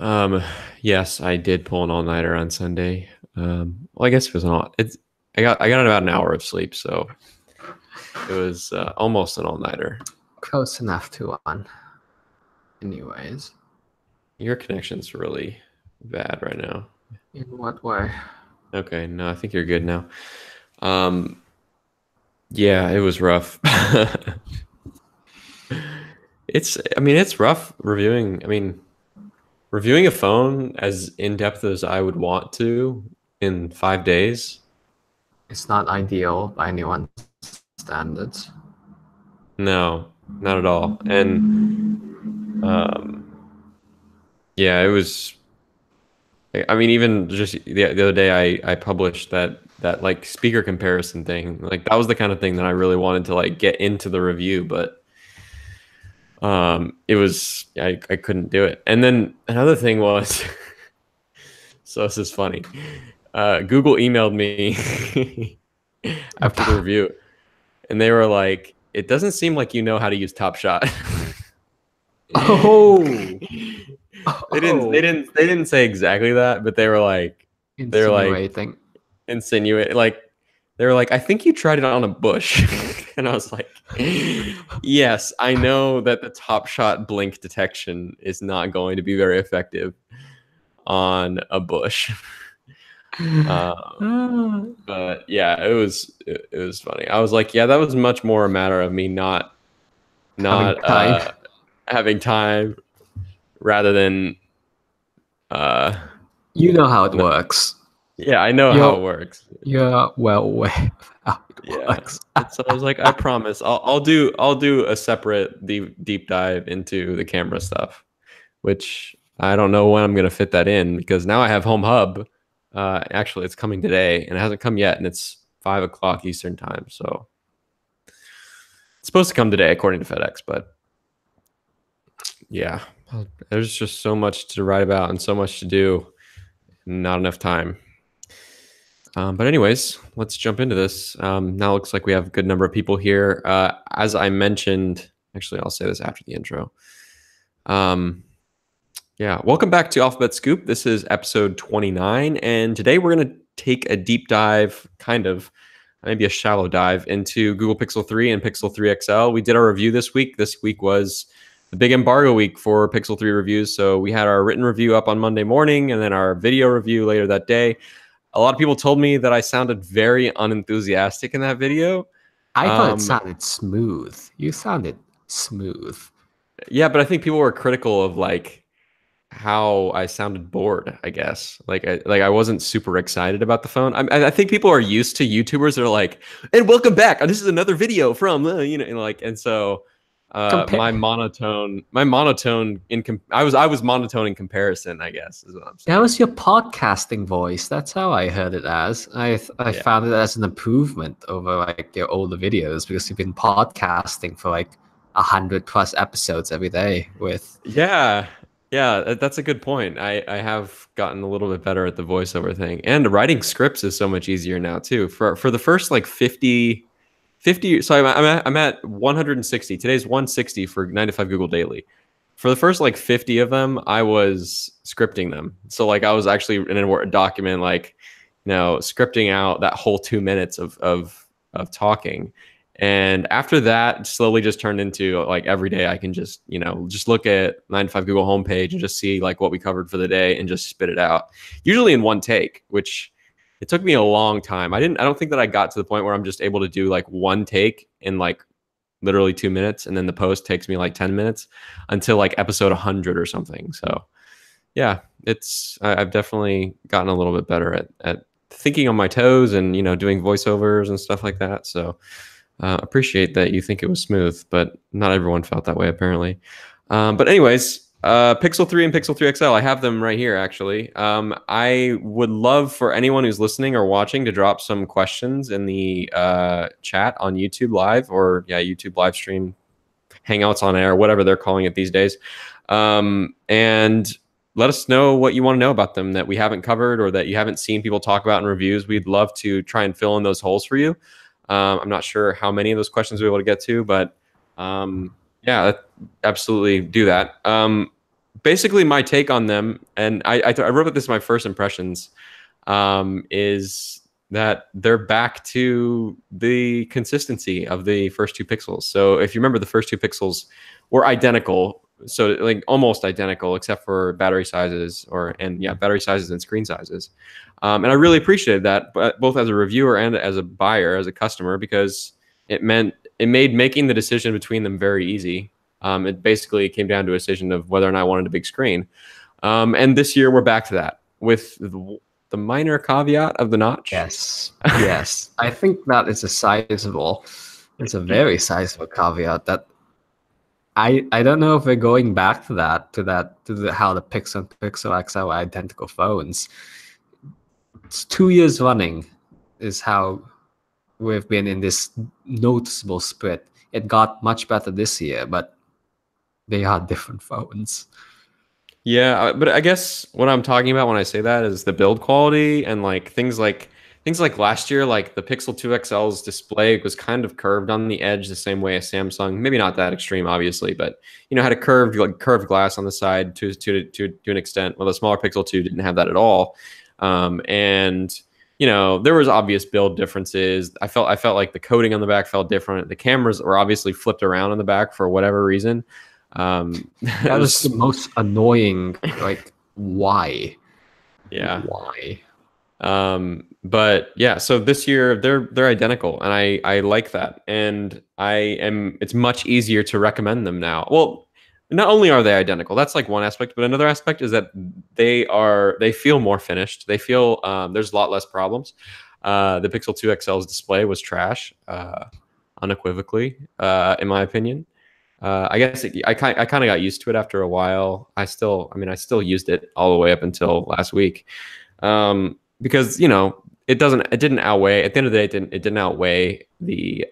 Um, yes, I did pull an all-nighter on Sunday. Well, I guess it was an all. It's I got about an hour of sleep, so it was almost an all-nighter. Close enough to one. Anyways, Your connection's really bad right now. in what way? Okay, no, I think you're good now. Um, yeah, it was rough. I mean, it's rough reviewing. I mean, reviewing a phone as in depth as I would want to in 5 days. It's not ideal by anyone's standards. No, not at all. And um, yeah, it was. I mean, even just the other day, I published that like speaker comparison thing. Like that was the kind of thing that I really wanted to like get into the review, but it was I couldn't do it. And then another thing was, so this is funny. Google emailed me after the review, and they were like, "It doesn't seem like you know how to use Top Shot." Oh, They didn't say exactly that, but they were like insinuating. insinuate like they were like, I think you tried it on a bush. And I was like, yes, I know that the Top Shot blink detection is not going to be very effective on a bush. But yeah, it was funny. I was like, yeah, that was much more a matter of me not Having not time. having time rather than You know how it no, works. yeah, I know how You're it works. you're well aware of how it Yeah. works. And so I was like, I promise I'll do a separate deep dive into the camera stuff, which I don't know when I'm gonna fit that in because now I have Home Hub. Actually, it's coming today, and it hasn't come yet, and it's 5 o'clock Eastern time. So it's supposed to come today, according to FedEx. But yeah, there's just so much to write about and so much to do, and not enough time. But anyways, let's jump into this. Now it looks like we have a good number of people here. As I mentioned, actually, I'll say this after the intro. Um, yeah, welcome back to Alphabet Scoop. This is episode 29, and today we're going to take a deep dive, kind of, maybe a shallow dive into Google Pixel 3 and Pixel 3 XL. We did our review this week. This week was the big embargo week for Pixel 3 reviews. So we had our written review up on Monday morning and then our video review later that day. A lot of people told me that I sounded very unenthusiastic in that video. I thought it sounded smooth. You sounded smooth. Yeah, but I think people were critical of like how I sounded bored, I guess. Like I wasn't super excited about the phone. I think people are used to YouTubers that are like, "And welcome back. This is another video from and so my monotone I was monotone in comparison, I guess, is what I'm That saying. was your podcasting voice. That's how I heard it as. I Yeah. found it as an improvement over like your older videos because you've been podcasting for like 100+ episodes every day with Yeah. Yeah, that's a good point. I have gotten a little bit better at the voiceover thing. And writing scripts is so much easier now too. For the first like 50, so I'm at 160. Today's 160 for 9 to 5 Google Daily. For the first like 50 of them, I was scripting them. So like I was actually in a Word document like, scripting out that whole 2 minutes of talking. And after that, slowly just turned into like every day I can just look at 9 to 5 Google homepage and just see like what we covered for the day and just spit it out. Usually in one take, which it took me a long time. I don't think that I got to the point where I'm just able to do like one take in like literally 2 minutes, and then the post takes me like 10 minutes until like episode 100 or something. So yeah, I've definitely gotten a little bit better at thinking on my toes and doing voiceovers and stuff like that. So appreciate that you think it was smooth, but not everyone felt that way apparently. But anyways, Pixel 3 and Pixel 3 XL, I have them right here actually. I would love for anyone who's listening or watching to drop some questions in the chat on YouTube Live or YouTube live stream, Hangouts on Air, whatever they're calling it these days. And let us know what you want to know about them that we haven't covered or that you haven't seen people talk about in reviews. We'd love to try and fill in those holes for you. I'm not sure how many of those questions we're able to get to, but yeah, absolutely do that. basically my take on them, and I wrote about this in my first impressions, is that they're back to the consistency of the first two pixels. So if you remember, the first two pixels were identical, so like almost identical, except for battery sizes, battery sizes and screen sizes. And I really appreciated that, but both as a reviewer and as a buyer, as a customer, because it made making the decision between them very easy. It basically came down to a decision of whether or not I wanted a big screen. And this year we're back to that with the minor caveat of the notch. Yes, yes. I think that is it's a very sizable caveat that I don't know if we're going back to how the Pixel and Pixel XL are identical phones. It's 2 years running is how we've been in this noticeable split. It got much better this year, but they are different phones. Yeah, but I guess what I'm talking about when I say that is the build quality and like things like last year, like the Pixel 2 XL's display was kind of curved on the edge the same way as Samsung. Maybe not that extreme, obviously, but had a curved glass on the side to an extent. Well, the smaller Pixel 2 didn't have that at all, and there was obvious build differences. I felt like the coating on the back felt different. The cameras were obviously flipped around on the back for whatever reason. That was the most annoying. Like, why? Yeah. Why? But yeah, so this year they're identical, and I like that, and it's much easier to recommend them now. Well, not only are they identical, that's like one aspect, but another aspect is that they feel more finished. They feel there's a lot less problems. The Pixel 2 XL's display was trash, unequivocally, in my opinion. I guess I kind of got used to it after a while. I still used it all the way up until last week, because it didn't outweigh, at the end of the day, it didn't outweigh the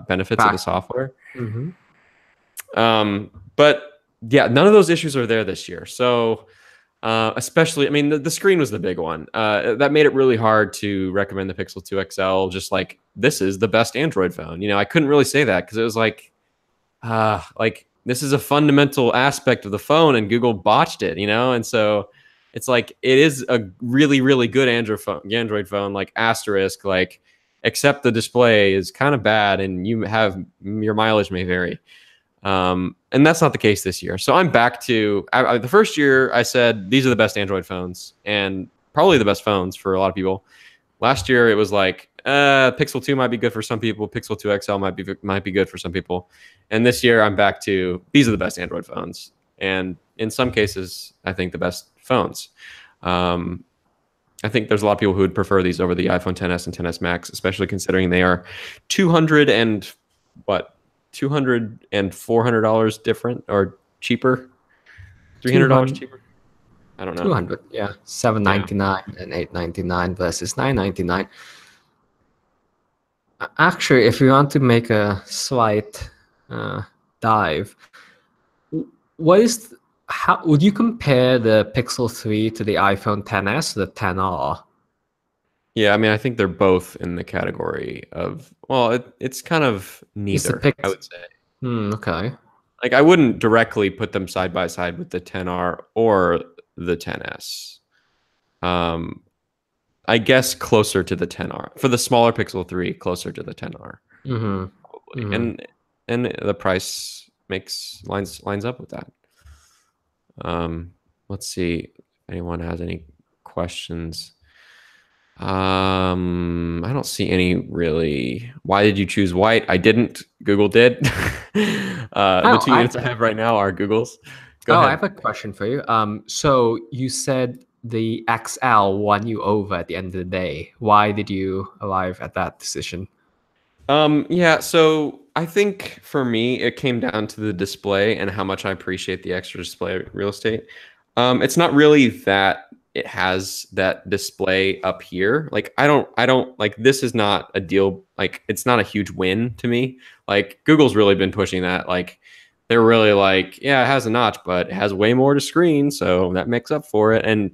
benefits of the software. Mm-hmm. But yeah, none of those issues are there this year. So especially, the screen was the big one. That made it really hard to recommend the Pixel 2 XL. Just like, this is the best Android phone. I couldn't really say that because it was like this is a fundamental aspect of the phone, and Google botched it. And so it's like, it is a really, really good Android phone, like asterisk, like, except the display is kind of bad, and your mileage may vary. And that's not the case this year. So I'm back to the first year I said these are the best Android phones and probably the best phones for a lot of people. Last year it was like Pixel 2 might be good for some people, Pixel 2 XL might be good for some people. And this year I'm back to these are the best Android phones, and in some cases I think the best phones. I think there's a lot of people who would prefer these over the iPhone XS and XS Max, especially considering they are $200 and $400 different or cheaper, $300 cheaper. I don't know. 200, yeah, $799 and $899 versus $999. Actually, if you want to make a slight dive, how would you compare the Pixel 3 to the iPhone XS, the XR? Yeah, I think they're both in the category of, well, it's kind of neither, I would say. Okay. Like, I wouldn't directly put them side by side with the XR or the XS. I guess closer to the XR. For the smaller Pixel 3, closer to the XR. Mm-hmm. Probably. Mm-hmm. And the price lines up with that. Let's see if anyone has any questions. I don't see any really. Why did you choose white? I didn't. Google did. The two units I have right now are Google's. Go ahead. I have a question for you. So you said the XL won you over at the end of the day. Why did you arrive at that decision? Yeah, so I think for me, it came down to the display and how much I appreciate the extra display real estate. It's not really that it has that display up here. Like, I don't like, this is not a deal. Like, it's not a huge win to me. Like, Google's really been pushing that. Like, they're really like, yeah, it has a notch, but it has way more to screen, so that makes up for it. And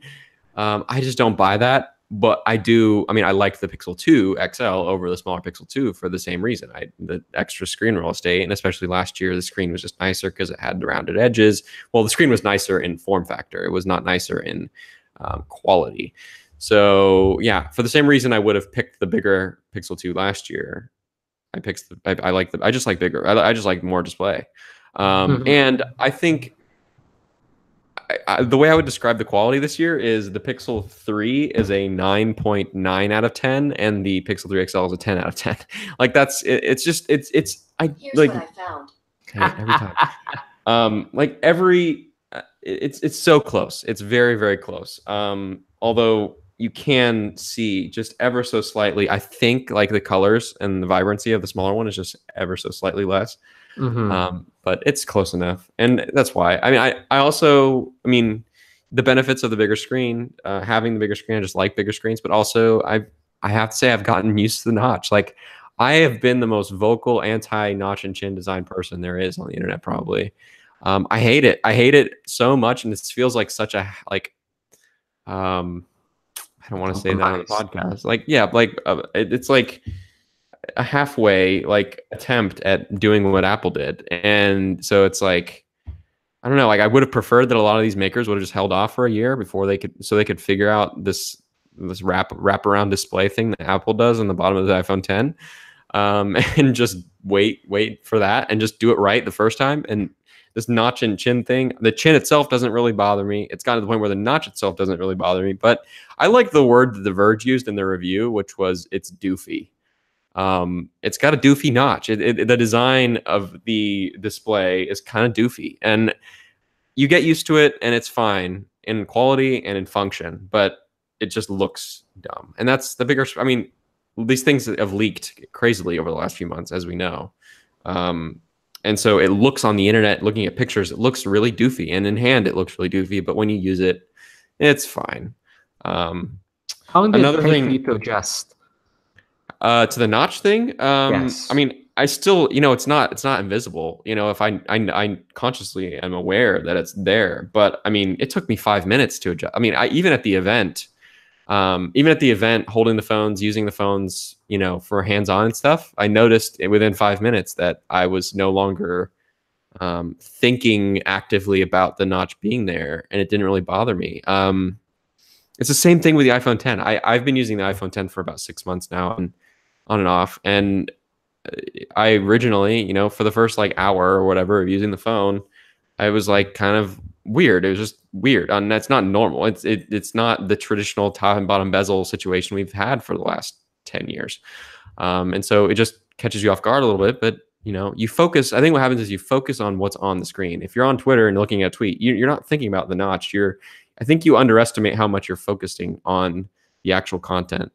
I just don't buy that. But I liked the Pixel 2 XL over the smaller Pixel 2 for the same reason. The extra screen real estate, and especially last year, the screen was just nicer because it had the rounded edges. Well, the screen was nicer in form factor. It was not nicer in quality. So yeah, for the same reason I would have picked the bigger Pixel 2 last year. I just like bigger. I just like more display. And I think the way I would describe the quality this year is the Pixel 3 is a 9.9 out of 10, and the Pixel 3 XL is a 10 out of 10. Like it's just Here's what I found. Okay, every time. It's so close. It's very, very close. Although you can see just ever so slightly, I think like the colors and the vibrancy of the smaller one is just ever so slightly less. But it's close enough, and that's why. I mean, the benefits of the bigger screen, having the bigger screen, I just like bigger screens. But also, I have to say I've gotten used to the notch. Like, I have been the most vocal anti-notch and chin design person there is on the internet, probably. I hate it. I hate it so much, and this feels like such a I don't want to say that on the podcast. Like, yeah, like it's like a halfway like attempt at doing what Apple did, and so it's like I don't know. Like, I would have preferred that a lot of these makers would have just held off for a year before they could figure out this wrap around display thing that Apple does on the bottom of the iPhone 10, and just wait for that and just do it right the first time. And this notch and chin thing, the chin itself doesn't really bother me. It's gotten to the point where the notch itself doesn't really bother me. But I like the word that The Verge used in their review, which was it's doofy. It's got a doofy notch. The design of the display is kind of doofy, and you get used to it, and it's fine in quality and in function, but it just looks dumb. And that's the bigger. I mean, these things have leaked crazily over the last few months, as we know. And so it looks on the internet, looking at pictures, it looks really doofy, and in hand it looks really doofy. But when you use it, it's fine. How long did it take for you to adjust? To the notch thing, Yes. I mean, I still, it's not invisible. If I consciously am aware that it's there, but I mean, it took me 5 minutes to adjust. I mean, even at the event, holding the phones, using the phones, for hands-on and stuff, I noticed within 5 minutes that I was no longer thinking actively about the notch being there, and it didn't really bother me. It's the same thing with the iPhone 10. I've been using the iPhone 10 for about 6 months now, and on and off. And I originally, for the first like hour or whatever of using the phone, I was like kind of weird. It was just weird, and that's not normal. It's not the traditional top and bottom bezel situation we've had for the last 10 years. And so it just catches you off guard a little bit, but you focus. I think what happens is you focus on what's on the screen. If you're on Twitter and looking at a tweet, you're not thinking about the notch. I think you underestimate how much you're focusing on the actual content.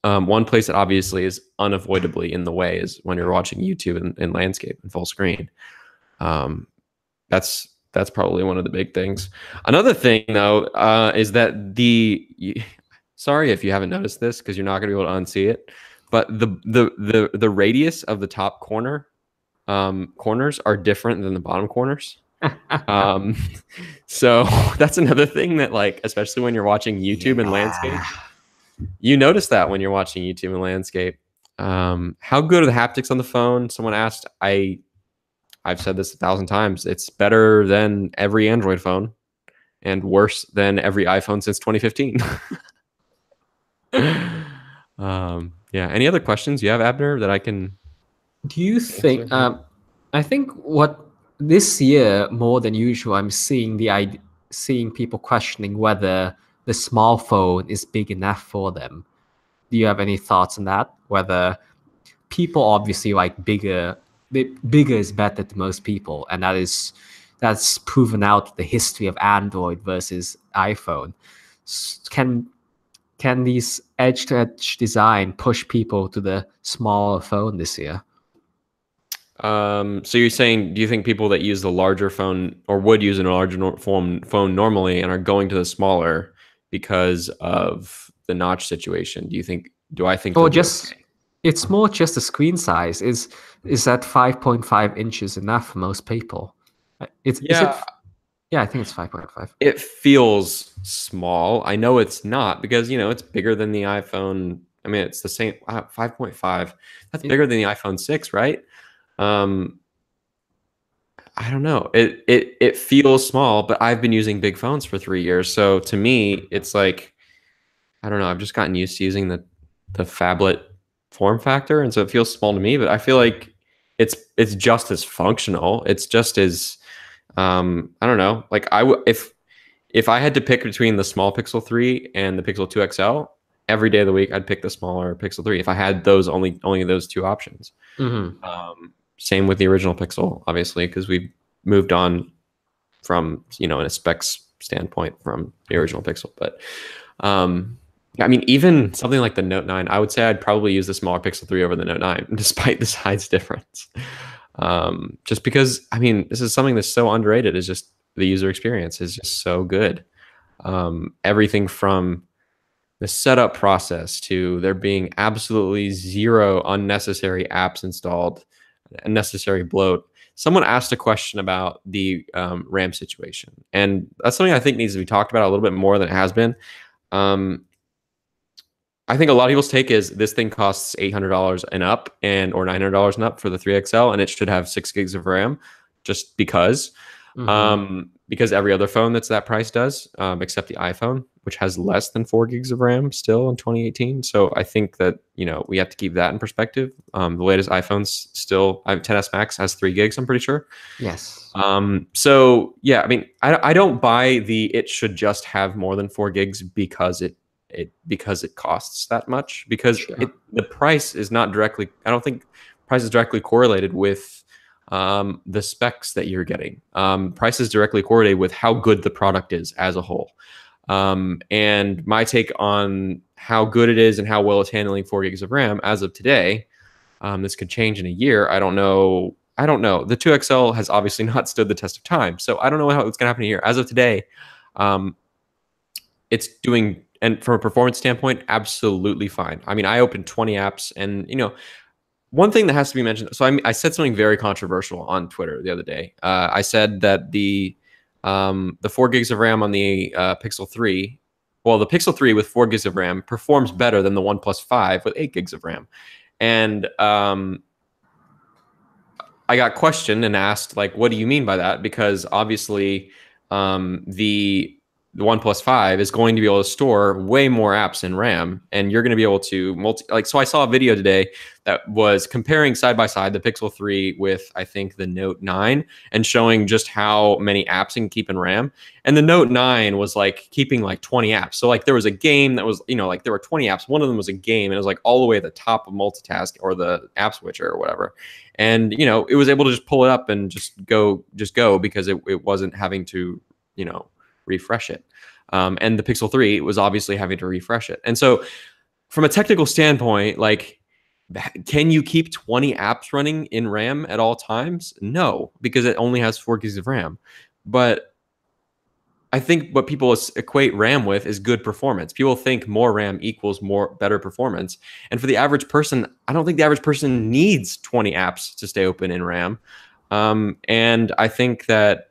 One place that obviously is unavoidably in the way is when you're watching YouTube in landscape and full screen. That's probably one of the big things. Another thing, though, is that sorry if you haven't noticed this, because you're not going to be able to unsee it, but the radius of the top corners are different than the bottom corners. So that's another thing that, like, especially when you're watching YouTube and landscape, you notice that when you're watching YouTube and landscape. How good are the haptics on the phone? Someone asked. I've said this 1,000 times. It's better than every Android phone and worse than every iPhone since 2015. Yeah. Any other questions you have, Abner, that I can? Do you think? I think what this year more than usual, I'm seeing seeing people questioning whether the small phone is big enough for them. Do you have any thoughts on that? Whether people obviously like bigger is better to most people, and that's proven out the history of Android versus iPhone. Can these edge-to-edge design push people to the smaller phone this year? So you're saying, do you think people that use the larger phone or would use a larger phone normally and are going to the smaller because of the notch situation? Do I think? Or just okay? It's more just the screen size. Is that 5.5 inches enough for most people? Is it? Yeah, I think it's 5.5. It feels small. I know it's not because, it's bigger than the iPhone. I mean, it's the same 5.5. That's It, bigger than the iPhone 6, right? Um, I don't know. It feels small, but I've been using big phones for 3 years. So to me, it's like, I don't know. I've just gotten used to using the phablet form factor, and so it feels small to me. But I feel like it's just as functional. It's just as I don't know. Like if I had to pick between the small Pixel 3 and the Pixel 2 XL, every day of the week I'd pick the smaller Pixel 3 if I had those only those two options. mhm. Same with the original Pixel, obviously, because we've moved on from in a specs standpoint from the original Pixel. But I mean, even something like the Note 9, I would say I'd probably use the smaller Pixel 3 over the Note 9, despite the size difference. Just because, I mean, this is something that's so underrated. Is just the user experience is just so good. Everything from the setup process to there being absolutely zero unnecessary apps installed, unnecessary bloat. Someone asked a question about the RAM situation, and that's something I think needs to be talked about a little bit more than it has been. Um, I think a lot of people's take is this thing costs $800 and up, or $900 and up for the 3XL, and it should have 6 gigs of RAM, just because every other phone that's that price does, except the iPhone, which has less than 4 gigs of RAM still in 2018. So I think that we have to keep that in perspective. The latest iPhones still, 10s Max has 3 gigs, I'm pretty sure. Yes. So yeah, I mean, I don't buy it should just have more than 4 gigs because it costs that much, because Sure. the price is not directly, I don't think price is directly correlated with the specs that you're getting. Price is directly correlated with how good the product is as a whole. And my take on how good it is and how well it's handling 4 gigs of RAM as of today, this could change in a year. I don't know. The 2XL has obviously not stood the test of time, so I don't know how it's going to happen here. As of today, um, it's doing, and from a performance standpoint, absolutely fine. I mean, I opened 20 apps, and one thing that has to be mentioned. So I said something very controversial on Twitter the other day. I said that the 4 gigs of RAM on the Pixel 3, well, the Pixel 3 with 4 gigs of RAM performs better than the OnePlus 5 with 8 gigs of RAM. And I got questioned and asked, like, what do you mean by that? Because obviously, the OnePlus 5 is going to be able to store way more apps in RAM, and you're going to be able to so I saw a video today that was comparing side by side the Pixel 3 with, I think, the Note 9, and showing just how many apps it can keep in RAM. And the Note 9 was like keeping like 20 apps. So like there was a game that was, like there were 20 apps. One of them was a game, and it was like all the way at the top of multitask or the app switcher or whatever. And it was able to just pull it up and just go because it wasn't having to refresh it. And the Pixel 3 was obviously having to refresh it. And so from a technical standpoint, like, can you keep 20 apps running in RAM at all times? No, because it only has 4 gigs of RAM. But I think what people equate RAM with is good performance. People think more RAM equals better performance. And for the average person, I don't think the average person needs 20 apps to stay open in RAM. And I think that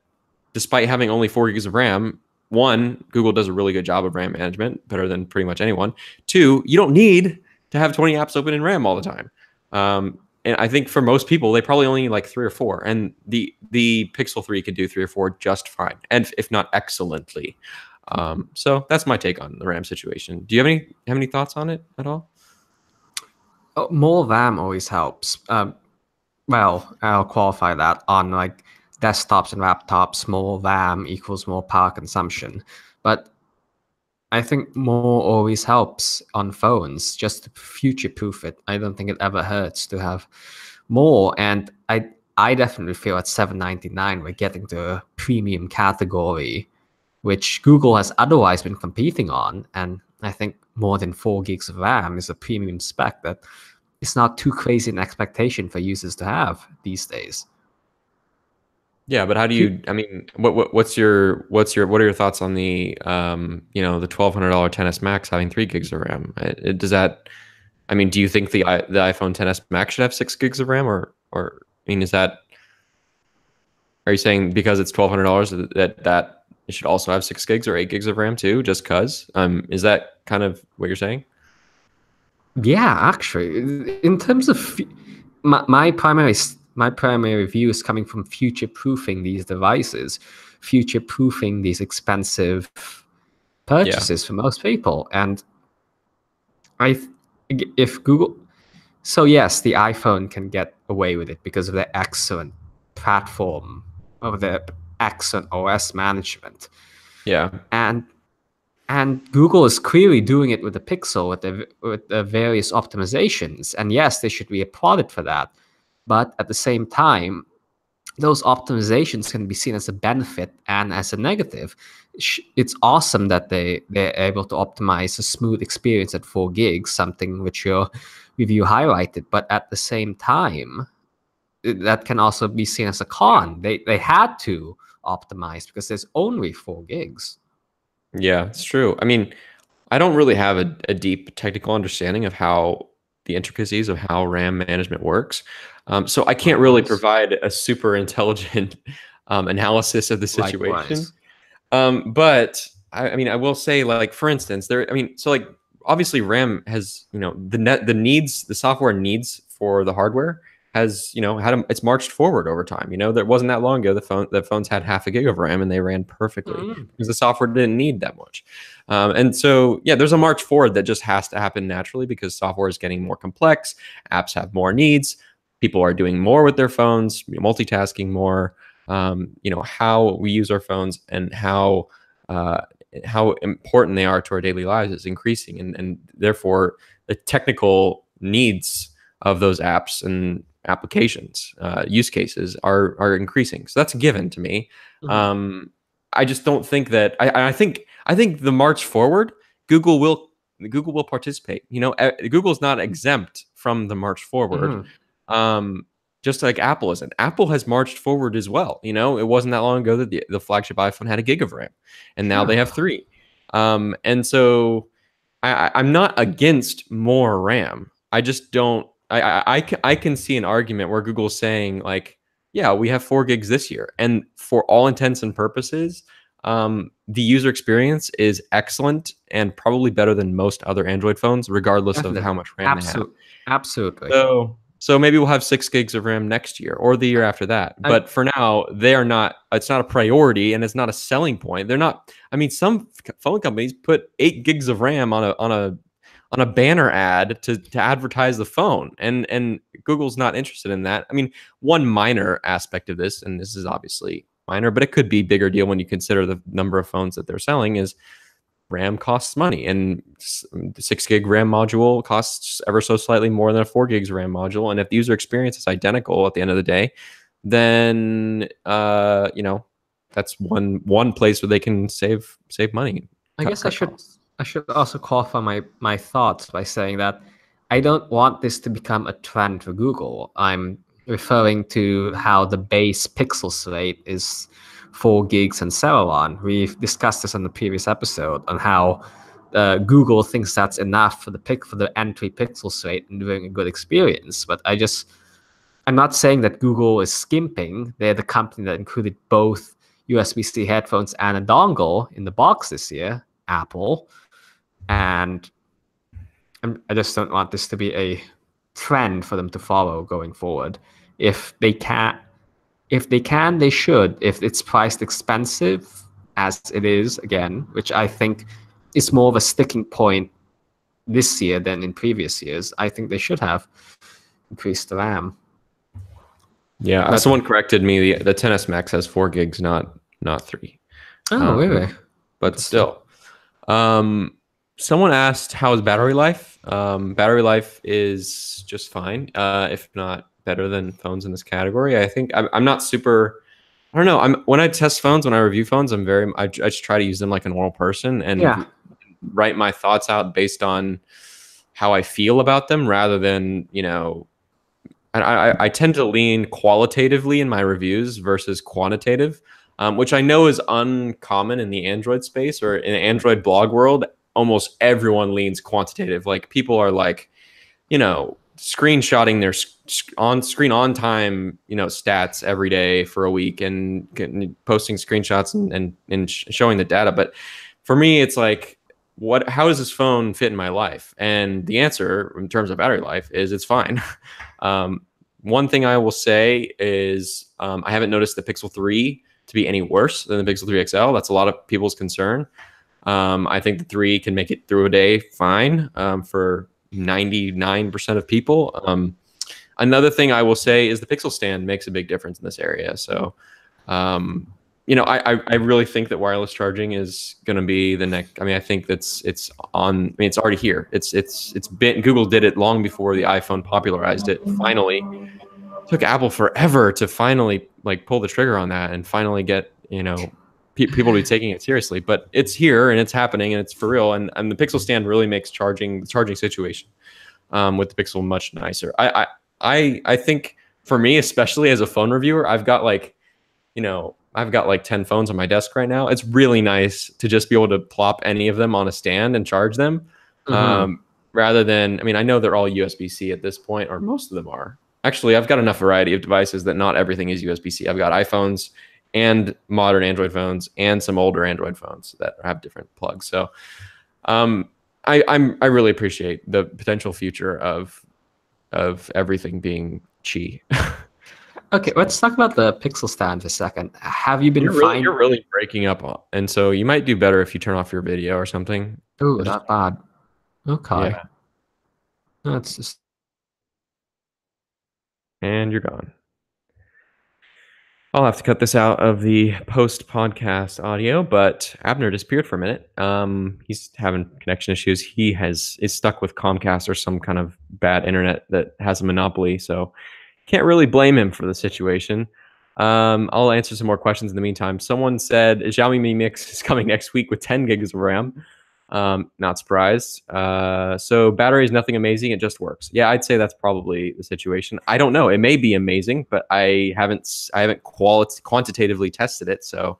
despite having only 4 gigs of RAM, one, Google does a really good job of RAM management, better than pretty much anyone. Two, you don't need to have 20 apps open in RAM all the time. And I think for most people, they probably only need like 3 or 4. And the Pixel 3 could do 3 or 4 just fine, and if not excellently. So that's my take on the RAM situation. Do you have any thoughts on it at all? Oh, more RAM always helps. Well, I'll qualify that on like desktops and laptops. More RAM equals more power consumption, but I think more always helps on phones, just to future-proof it. I don't think it ever hurts to have more. And I definitely feel at $799 we're getting to a premium category, which Google has otherwise been competing on. And I think more than 4 gigs of RAM is a premium spec that is not too crazy an expectation for users to have these days. Yeah, but how do you? I mean, what are your thoughts on the the $1,200 10s Max having 3 gigs of RAM? Does that? I mean, do you think the iPhone 10s Max should have 6 gigs of RAM, or I mean, is that? Are you saying because it's $1,200 that it should also have 6 gigs or 8 gigs of RAM too, just cause? Is that kind of what you're saying? Yeah, actually, in terms of my primary view is coming from future proofing these devices, future proofing these expensive Yeah. purchases for most people. And I, if Google, so yes, the iPhone can get away with it because of the excellent platform of the excellent OS management, Yeah. and Google is clearly doing it with the Pixel with the various optimizations. And yes, they should be applauded for that. But at the same time, those optimizations can be seen as a benefit and as a negative. It's awesome that they're able to optimize a smooth experience at 4 gigs, something which your review highlighted. But at the same time, that can also be seen as a con. They had to optimize because there's only 4 gigs. Yeah, it's true. I mean, I don't really have a deep technical understanding of how the intricacies of how RAM management works. So I can't really Likewise. provide a super intelligent analysis of the situation. Likewise. But I mean, I will say, like, for instance, I mean, so like, obviously RAM has, the needs, the software needs for the hardware has, it's marched forward over time. There wasn't that long ago, the phones had half a gig of RAM and they ran perfectly Mhm. because the software didn't need that much. And so, yeah, there's a march forward that just has to happen naturally because software is getting more complex, apps have more needs, people are doing more with their phones, multitasking more. How we use our phones and how important they are to our daily lives is increasing, and therefore the technical needs of those apps and applications, use cases are increasing. So that's a given to me. Mhm. I just don't think that I think the march forward, Google will Google will participate. Google's not exempt from the march forward. Mhm. Um, just like Apple isn't. Apple has marched forward as well. It wasn't that long ago that the flagship iPhone had a gig of RAM, and now they Yeah. have 3. And so I'm not against more RAM. I just don't. I can see an argument where Google's saying, like, yeah, we have 4 gigs this year, and for all intents and purposes, the user experience is excellent and probably better than most other Android phones, regardless of how Definitely. much RAM they have. Absolutely. So maybe we'll have 6 gigs of RAM next year or the year after that. I, But for now, they are not. It's not a priority, and it's not a selling point. They're not. I mean, some phone companies put 8 gigs of RAM on a banner ad to advertise the phone, and Google's not interested in that. I mean, one minor aspect of this, and this is obviously minor, but it could be bigger deal when you consider the number of phones that they're selling, is RAM costs money, and the 6 gig RAM module costs ever so slightly more than a 4 gigs RAM module. And if the user experience is identical at the end of the day, then that's one place where they can save money, I guess cut costs. I should also qualify my thoughts by saying that I don't want this to become a trend for Google. I'm referring to how the base pixel slate is 4 gigs and so on. We've discussed this on the previous episode on how Google thinks that's enough for the entry pixel slate and doing a good experience. But I'm not saying that Google is skimping. They're the company that included both USB-C headphones and a dongle in the box this year, Apple. And I just don't want this to be a trend for them to follow going forward. If they can, they should. If it's priced expensive, as it is again, which I think is more of a sticking point this year than in previous years, I think they should have increased the RAM. Yeah, But someone corrected me. The 10s Max has 4 gigs, not 3. oh, really? But still, someone asked how is battery life. Battery life is just fine, if not better than phones in this category. I think I'm not super. I don't know. When I test phones, when I review phones, I just try to use them like a normal person and Yeah. write my thoughts out based on how I feel about them, rather than I tend to lean qualitatively in my reviews versus quantitative, which I know is uncommon in the Android space or in the Android blog world. Almost everyone leans quantitative. Like, people are like, screenshotting their on screen on time, stats every day for a week and posting screenshots and showing the data. But for me, it's like, how does this phone fit in my life? And the answer in terms of battery life is it's fine. One thing I will say is I haven't noticed the Pixel 3 to be any worse than the Pixel 3 XL. That's a lot of people's concern. I think the 3 can make it through a day fine for 99% of people. Another thing I will say is the Pixel stand makes a big difference in this area. So, I really think that wireless charging is going to be the next. I mean, I think it's on. I mean, it's already here. It's been, Google did it long before the iPhone popularized it. Finally, took Apple forever to finally like pull the trigger on that and finally get people to be taking it seriously. But it's here and it's happening and it's for real. And the Pixel stand really makes the charging situation with the Pixel much nicer. I think for me, especially as a phone reviewer, I've got like 10 phones on my desk right now. It's really nice to just be able to plop any of them on a stand and charge them. Rather than, I mean, I know they're all USB-C at this point, or most of them are. Actually, I've got enough variety of devices that not everything is USB-C. I've got iPhones and modern Android phones and some older Android phones that have different plugs. So I really appreciate the potential future of everything being Qi. Okay, let's talk about the Pixel stand for a second. Have you been you're really breaking up, and so you might do better if you turn off your video or something. Oh, that bad. Okay. Yeah. That's just... And you're gone. I'll have to cut this out of the post-podcast audio, but Abner disappeared for a minute. He's having connection issues. He is stuck with Comcast or some kind of bad internet that has a monopoly, so can't really blame him for the situation. I'll answer some more questions in the meantime. Someone said Xiaomi Mi Mix is coming next week with 10 gigs of RAM. Not surprised. So battery is nothing amazing. It just works. Yeah, I'd say that's probably the situation. I don't know. It may be amazing, but I haven't quantitatively tested it. So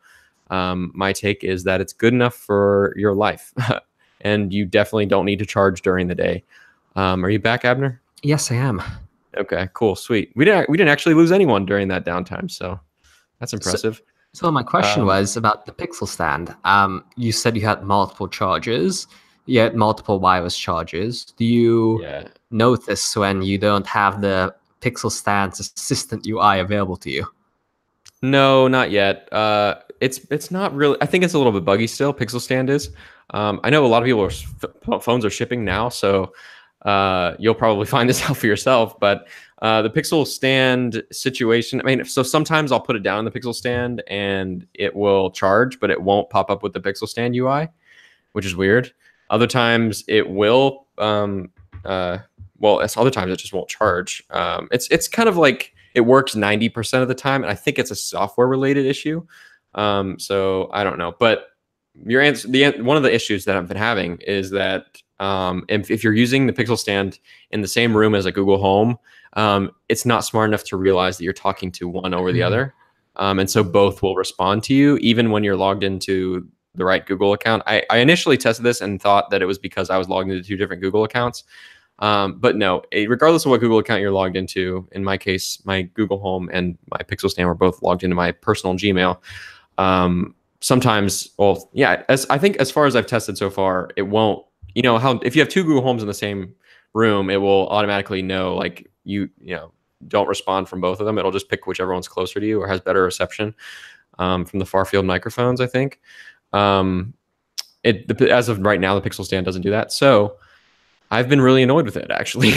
my take is that it's good enough for your life, and you definitely don't need to charge during the day. Are you back, Abner? Yes, I am. Okay, cool, sweet. We didn't actually lose anyone during that downtime, so that's impressive. So my question was about the Pixel stand. You said you had multiple chargers. You had multiple wireless chargers. Do you notice when you don't have the Pixel stand's assistant UI available to you? No, not yet. It's not really. I think it's a little bit buggy still. Pixel stand is. I know a lot of people phones are shipping now, so you'll probably find this out for yourself. But the Pixel stand situation, I mean, so sometimes I'll put it down in the Pixel stand and it will charge, but it won't pop up with the Pixel stand UI, which is weird. Other times it will, other times it just won't charge. It's kind of like it works 90% of the time, and I think it's a software related issue. So I don't know, but your answer, one of the issues that I've been having is that if you're using the Pixel stand in the same room as a Google Home, it's not smart enough to realize that you're talking to one over the other. And so both will respond to you, even when you're logged into the right Google account. I initially tested this and thought that it was because I was logged into 2 different Google accounts. But no, regardless of what Google account you're logged into, in my case, my Google Home and my Pixel stand were both logged into my personal Gmail. Sometimes, well, yeah, I think as far as I've tested so far, it won't, how if you have 2 Google Homes in the same room, it will automatically know, like, you don't respond from both of them. It'll just pick whichever one's closer to you or has better reception from the far field microphones, I think. As of right now, the Pixel stand doesn't do that. So I've been really annoyed with it, actually,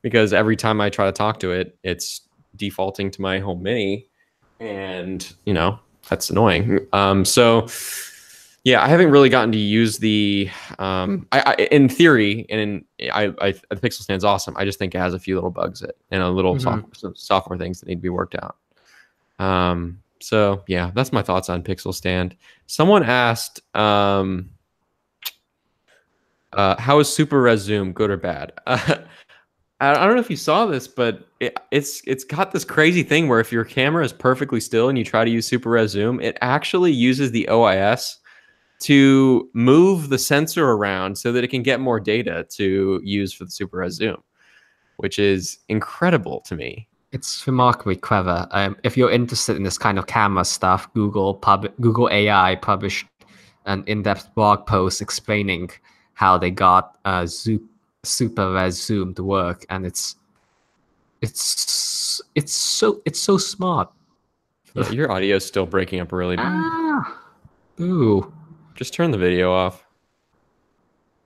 because every time I try to talk to it, it's defaulting to my Home Mini, and that's annoying. So yeah, I haven't really gotten to use the in theory, and the Pixel stand's awesome. I just think it has a few little bugs and a little software things that need to be worked out. So yeah, that's my thoughts on Pixel stand. Someone asked, how is Super Res Zoom, good or bad? I don't know if you saw this, but it's got this crazy thing where if your camera is perfectly still and you try to use Super Res Zoom, it actually uses the OIS to move the sensor around so that it can get more data to use for the Super Res Zoom. which is incredible to me. It's remarkably clever. If you're interested in this kind of camera stuff, Google AI published an in-depth blog post explaining how they got super res zoom to work, and it's so smart. Yeah, your audio is still breaking up really bad. Ooh. Just turn the video off.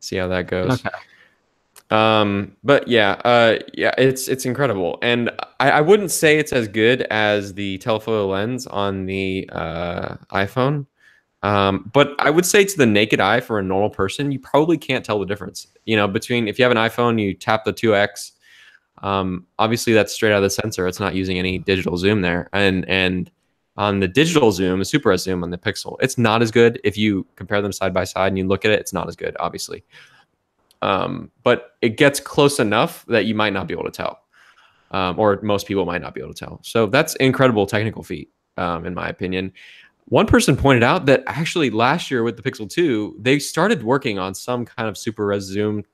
See how that goes. Okay. But yeah, it's incredible, and I wouldn't say it's as good as the telephoto lens on the iPhone. But I would say to the naked eye for a normal person, you probably can't tell the difference. Between if you have an iPhone, you tap the 2x. Obviously that's straight out of the sensor. It's not using any digital zoom there, and on the digital zoom, the super res zoom on the Pixel, it's not as good. If you compare them side by side and you look at it, it's not as good, obviously. But it gets close enough that you might not be able to tell, or most people might not be able to tell. So that's an incredible technical feat, in my opinion. One person pointed out that actually last year with the Pixel 2, they started working on some kind of super res zoom,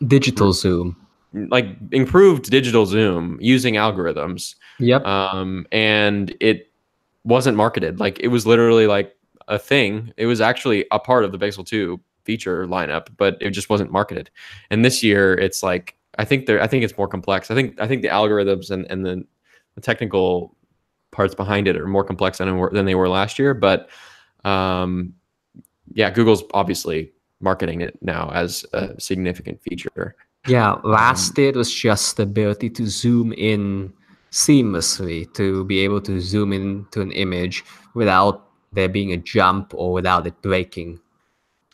digital zoom, like improved digital zoom using algorithms. Yep. And it wasn't marketed. Like it was literally like a thing. It was actually a part of the Pixel 2 feature lineup, but it just wasn't marketed. And this year it's like I think it's more complex. I think the algorithms and the technical parts behind it are more complex than they were last year. But yeah, Google's obviously marketing it now as a significant feature. Yeah, last year it was just the ability to zoom in seamlessly, to be able to zoom into an image without there being a jump or without it breaking.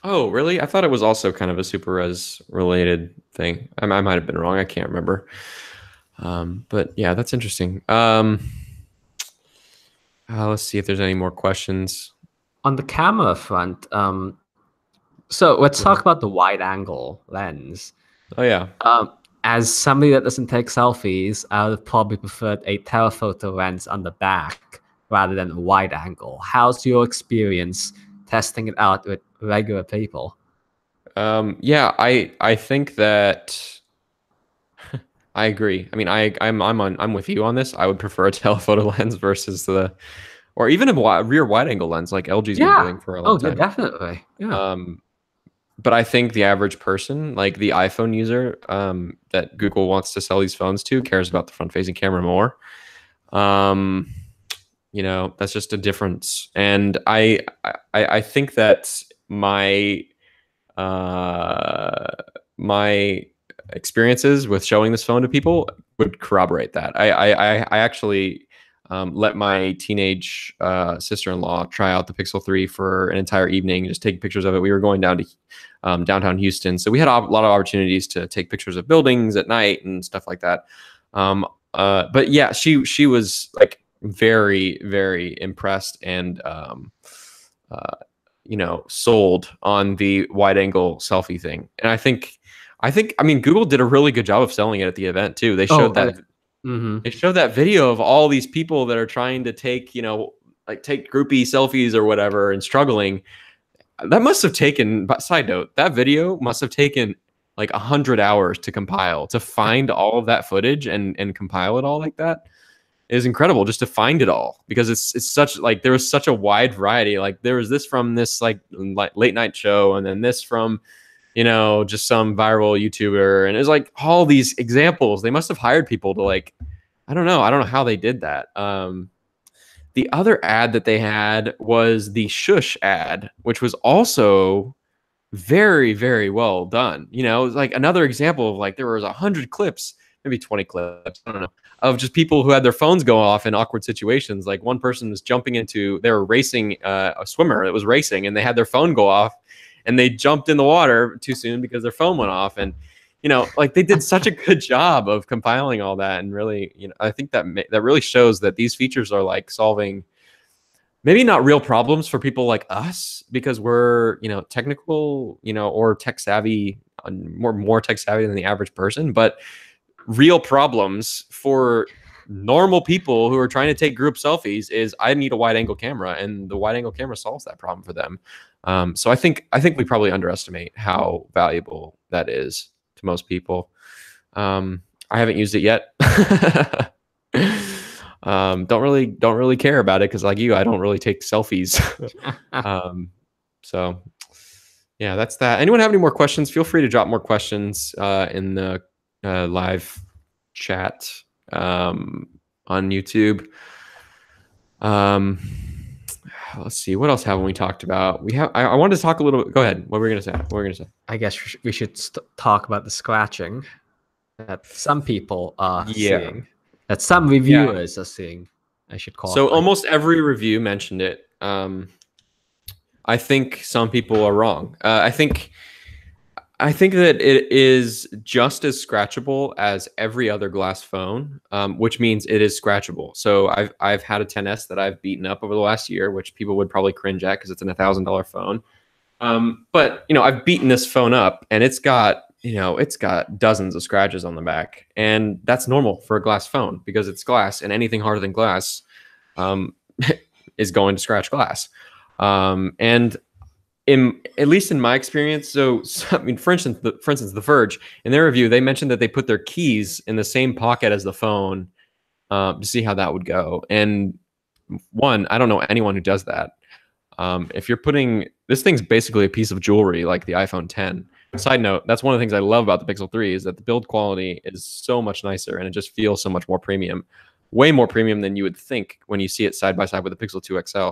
Oh, really? I thought it was also kind of a super res related thing. I might have been wrong. I can't remember. But yeah, that's interesting. Let's see if there's any more questions. On the camera front, so let's talk about the wide angle lens. Oh yeah. As somebody that doesn't take selfies, I would have probably preferred a telephoto lens on the back rather than a wide angle. How's your experience testing it out with regular people? Yeah, I think that I agree. I mean, I'm with you on this. I would prefer a telephoto lens versus or even a rear wide angle lens like LG's been doing for a long time. Yeah, definitely. Yeah. But I think the average person, like the iPhone user, that Google wants to sell these phones to, cares about the front-facing camera more. That's just a difference. And I think that my experiences with showing this phone to people would corroborate that. I actually let my teenage sister-in-law try out the Pixel 3 for an entire evening, just take pictures of it. We were going down to downtown Houston, so we had a lot of opportunities to take pictures of buildings at night and stuff like that. But yeah, she was like very, very impressed and sold on the wide angle selfie thing. And I mean, Google did a really good job of selling it at the event too. They showed they showed that video of all these people that are trying to take, take groupie selfies or whatever and struggling. That must have taken, side note, that video must have taken like 100 hours to compile, to find all of that footage and compile it all like that. Is incredible just to find it all, because it's such like there was such a wide variety. Like there was this from this like late night show, and then this from just some viral YouTuber, and it was like all these examples. They must have hired people to like I don't know how they did that. The other ad that they had was the Shush ad, which was also very, very well done. It was like another example of like there was 100 clips, maybe 20 clips, I don't know, of just people who had their phones go off in awkward situations. Like one person was they were racing a swimmer that was racing, and they had their phone go off, and they jumped in the water too soon because their phone went off. And like they did such a good job of compiling all that, and really, I think that really shows that these features are like solving maybe not real problems for people like us, because we're technical, or tech savvy, more tech savvy than the average person, but real problems for normal people who are trying to take group selfies is I need a wide angle camera, and the wide angle camera solves that problem for them. So I think we probably underestimate how valuable that is to most people. I haven't used it yet. Don't really care about it because, like you, I don't really take selfies. So yeah, that's that. Anyone have any more questions? Feel free to drop more questions in the live chat on YouTube. Let's see, what else haven't we talked about? I wanted to talk a little bit. Go ahead. What were we gonna say? What were we gonna say? I guess we should talk about the scratching that some people are seeing, that some reviewers are seeing. I should call so it. Almost every review mentioned it. I think some people are wrong. I think that it is just as scratchable as every other glass phone, which means it is scratchable. So I've had a 10s that I've beaten up over the last year, which people would probably cringe at because it's an $1,000 phone. But I've beaten this phone up, and it's got dozens of scratches on the back, and that's normal for a glass phone because it's glass, and anything harder than glass is going to scratch glass. And at least in my experience, so I mean, for instance, The Verge, in their review, they mentioned that they put their keys in the same pocket as the phone to see how that would go. And one, I don't know anyone who does that. If you're putting this thing's basically a piece of jewelry like the iPhone 10. Side note, that's one of the things I love about the Pixel 3 is that the build quality is so much nicer and it just feels so much more premium, way more premium than you would think when you see it side by side with the Pixel 2 XL,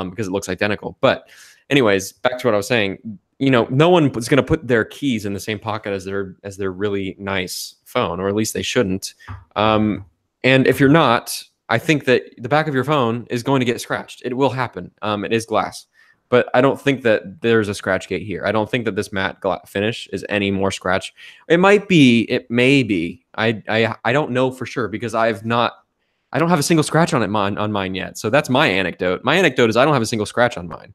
because it looks identical. But anyways, back to what I was saying. No one is going to put their keys in the same pocket as their really nice phone, or at least they shouldn't. And if you're not, I think that the back of your phone is going to get scratched. It will happen. It is glass, but I don't think that there's a scratch gate here. I don't think that this matte finish is any more scratch. It might be. It may be. I don't know for sure because I don't have a single scratch on mine yet. So that's my anecdote. My anecdote is I don't have a single scratch on mine.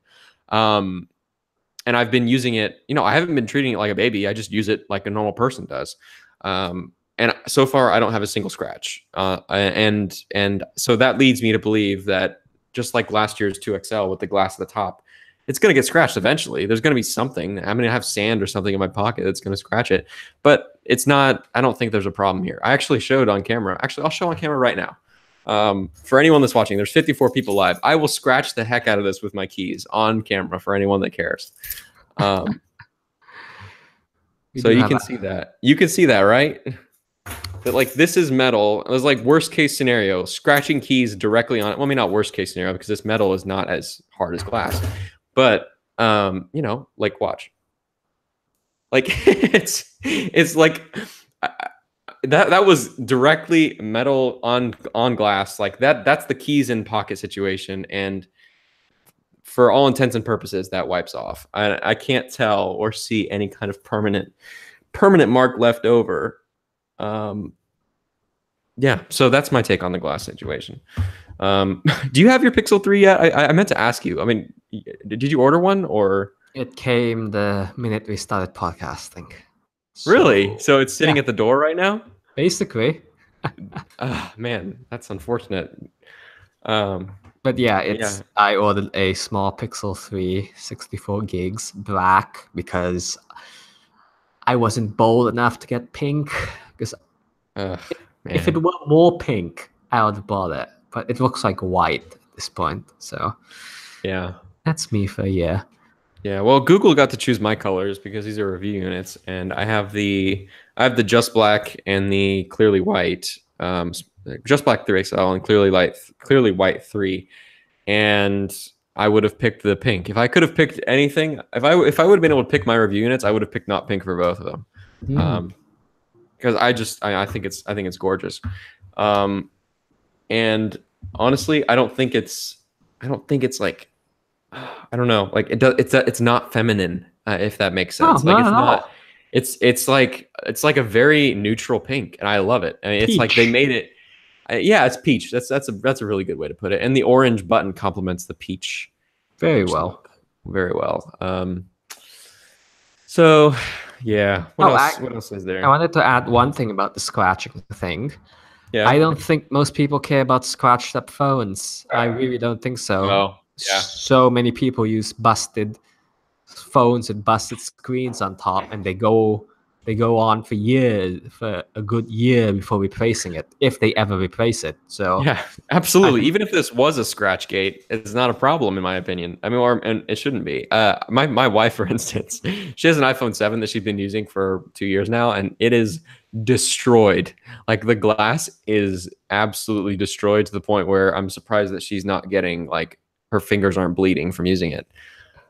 And I've been using it, I haven't been treating it like a baby. I just use it like a normal person does. And so far I don't have a single scratch. And so that leads me to believe that just like last year's 2XL with the glass at the top, it's going to get scratched eventually. There's going to be something. I'm going to have sand or something in my pocket that's going to scratch it, but it's not, I don't think there's a problem here. I actually showed on camera. Actually, I'll show on camera right now. For anyone that's watching, there's 54 people live. I will scratch the heck out of this with my keys on camera for anyone that cares. So you can see that. You can see that, right? That like this is metal. It was like worst case scenario, scratching keys directly on it. Well, I mean, not worst case scenario because this metal is not as hard as glass. But like watch. Like it's like that was directly metal on glass. Like that's the keys in pocket situation, and for all intents and purposes that wipes off. I can't tell or see any kind of permanent mark left over. Yeah, so that's my take on the glass situation. Do you have your Pixel 3 yet? I meant to ask you. I mean, did you order one or? It came the minute we started podcasting. Really? So it's sitting at the door right now? Basically. Man, that's unfortunate. But yeah, I ordered a small Pixel 3, 64 gigs, black, because I wasn't bold enough to get pink. Because if it were more pink, I would have bought it. But it looks like white at this point. So yeah, that's me for a year. Yeah, well, Google got to choose my colors because these are review units, and I have the just black and the clearly white, just black 3XL and clearly white 3, and I would have picked the pink if I could have picked anything. If I would have been able to pick my review units, I would have picked not pink for both of them, because I think it's gorgeous, and honestly, I don't think it's like. I don't know, like it's not feminine, if that makes sense. Like it's not. It's like a very neutral pink, and I love it. I mean, it's like they made it. Yeah, it's peach. That's a really good way to put it. And the orange button complements the peach very well. Very well. So yeah. What else is there? I wanted to add one thing about the scratching thing. Yeah. I don't think most people care about scratched up phones. I really don't think so. Oh. Yeah. So many people use busted phones with busted screens on top, and they go they go on for years, for a good year before replacing it, if they ever replace it. So Yeah, I absolutely. think Even if this was a scratch gate, it's not a problem in my opinion. I mean, and it shouldn't be. My wife, for instance, she has an iPhone 7 that she's been using for 2 years now, and it is destroyed. Like the glass is absolutely destroyed to the point where I'm surprised that she's not getting like her fingers aren't bleeding from using it.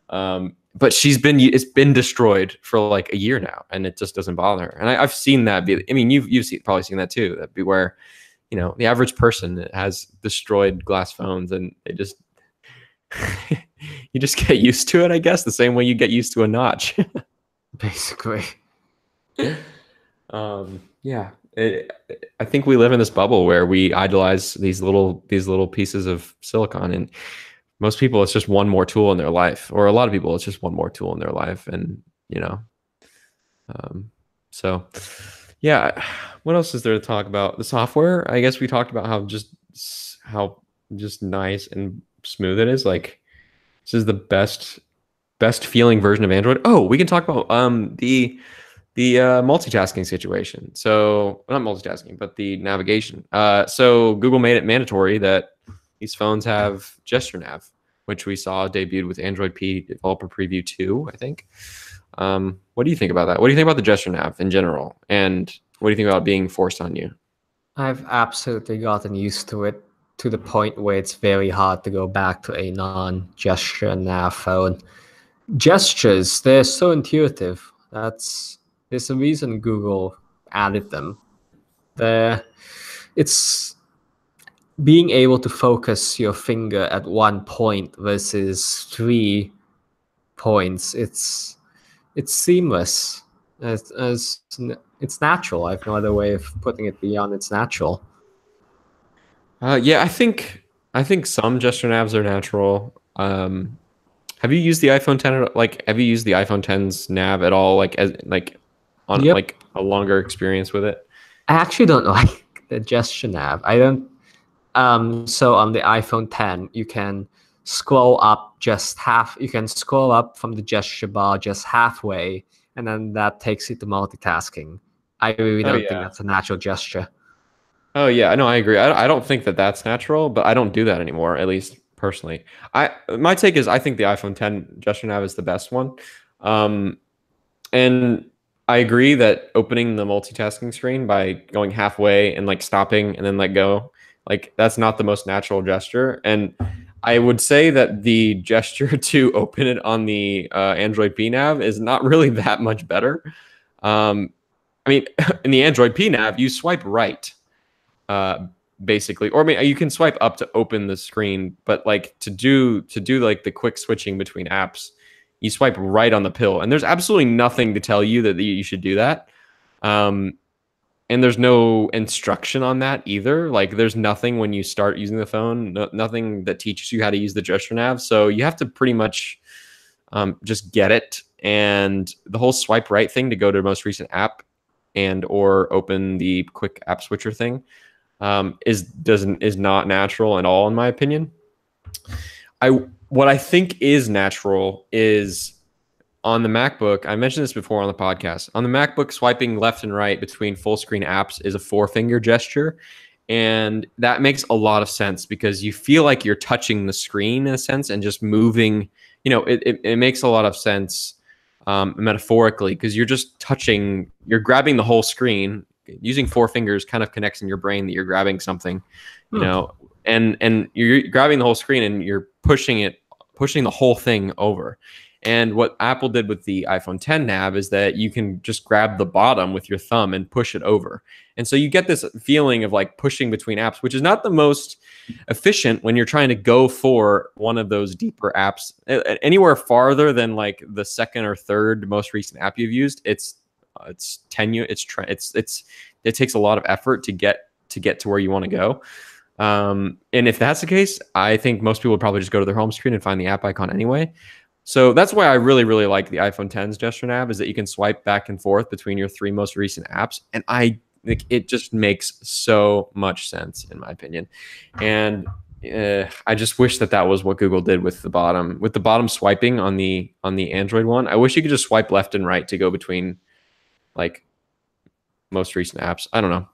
But it's been destroyed for like a year now, and it just doesn't bother her. And I've seen that be. I mean, probably seen that too. That be where the average person has destroyed glass phones and they just you just get used to it, I guess, the same way you get used to a notch. basically. Yeah, I think we live in this bubble where we idolize these little pieces of silicon, and most people it's just one more tool in their life, or a lot of people it's just one more tool in their life, and so yeah. What else is there to talk about? The software, I guess we talked about how just nice and smooth it is. Like this is the best feeling version of Android. Oh, we can talk about the multitasking situation. So not multitasking, but the navigation. So Google made it mandatory that these phones have gesture nav, which we saw debuted with Android P Developer Preview 2, I think. What do you think about that? What do you think about the gesture nav in general? And what do you think about being forced on you? I've absolutely gotten used to it to the point where it's very hard to go back to a non-gesture nav phone. Gestures, they're so intuitive. There's a reason Google added them. They're, it's being able to focus your finger at one point versus 3 points. It's seamless. It's natural. I have no other way of putting it beyond it's natural. Yeah, I think some gesture navs are natural. Have you used the iPhone 10? Like, have you used the iPhone 10's nav at all? Like, as like on Yep. like a longer experience with it? I actually don't like the gesture nav. I don't. So on the iPhone 10, you can scroll up just half. You can scroll up from the gesture bar just halfway, and then that takes you to multitasking. I really Oh don't think yeah. that's a natural gesture. Oh yeah. No, I agree. I don't think that that's natural, but I don't do that anymore. At least personally, my take is I think the iPhone 10 gesture nav is the best one. Um, And I agree that opening the multitasking screen by going halfway and like stopping and then let go, like that's not the most natural gesture. And I would say that the gesture to open it on the Android P nav is not really that much better. Um, I mean, in the Android P nav, you swipe right, uh, basically, or I mean, you can swipe up to open the screen, but like to do like the quick switching between apps, you swipe right on the pill, and there's absolutely nothing to tell you that you should do that. Um, and there's no instruction on that either. Like there's nothing when you start using the phone, nothing that teaches you how to use the gesture nav. So you have to pretty much just get it. And the whole swipe right thing to go to the most recent app and or open the quick app switcher thing is not natural at all in my opinion. What I think is natural is on the MacBook. I mentioned this before on the podcast. On the MacBook, swiping left and right between full screen apps is a four-finger gesture. And that makes a lot of sense because you feel like you're touching the screen in a sense and just moving. It makes a lot of sense metaphorically because you're just touching, you're grabbing the whole screen. Using four fingers kind of connects in your brain that you're grabbing something, and you're grabbing the whole screen and you're pushing the whole thing over. And what Apple did with the iPhone 10 nav is that you can just grab the bottom with your thumb and push it over. And so you get this feeling of like pushing between apps, which is not the most efficient when you're trying to go for one of those deeper apps. Anywhere farther than like the second or third most recent app you've used, it's tenuous. It takes a lot of effort to get to where you want to go. And if that's the case, I think most people would probably just go to their home screen and find the app icon anyway. So that's why I really, really like the iPhone 10's gesture nav, is that you can swipe back and forth between your three most recent apps. And it just makes so much sense in my opinion. And I just wish that was what Google did with the bottom swiping on the Android one. I wish you could just swipe left and right to go between like most recent apps. I don't know.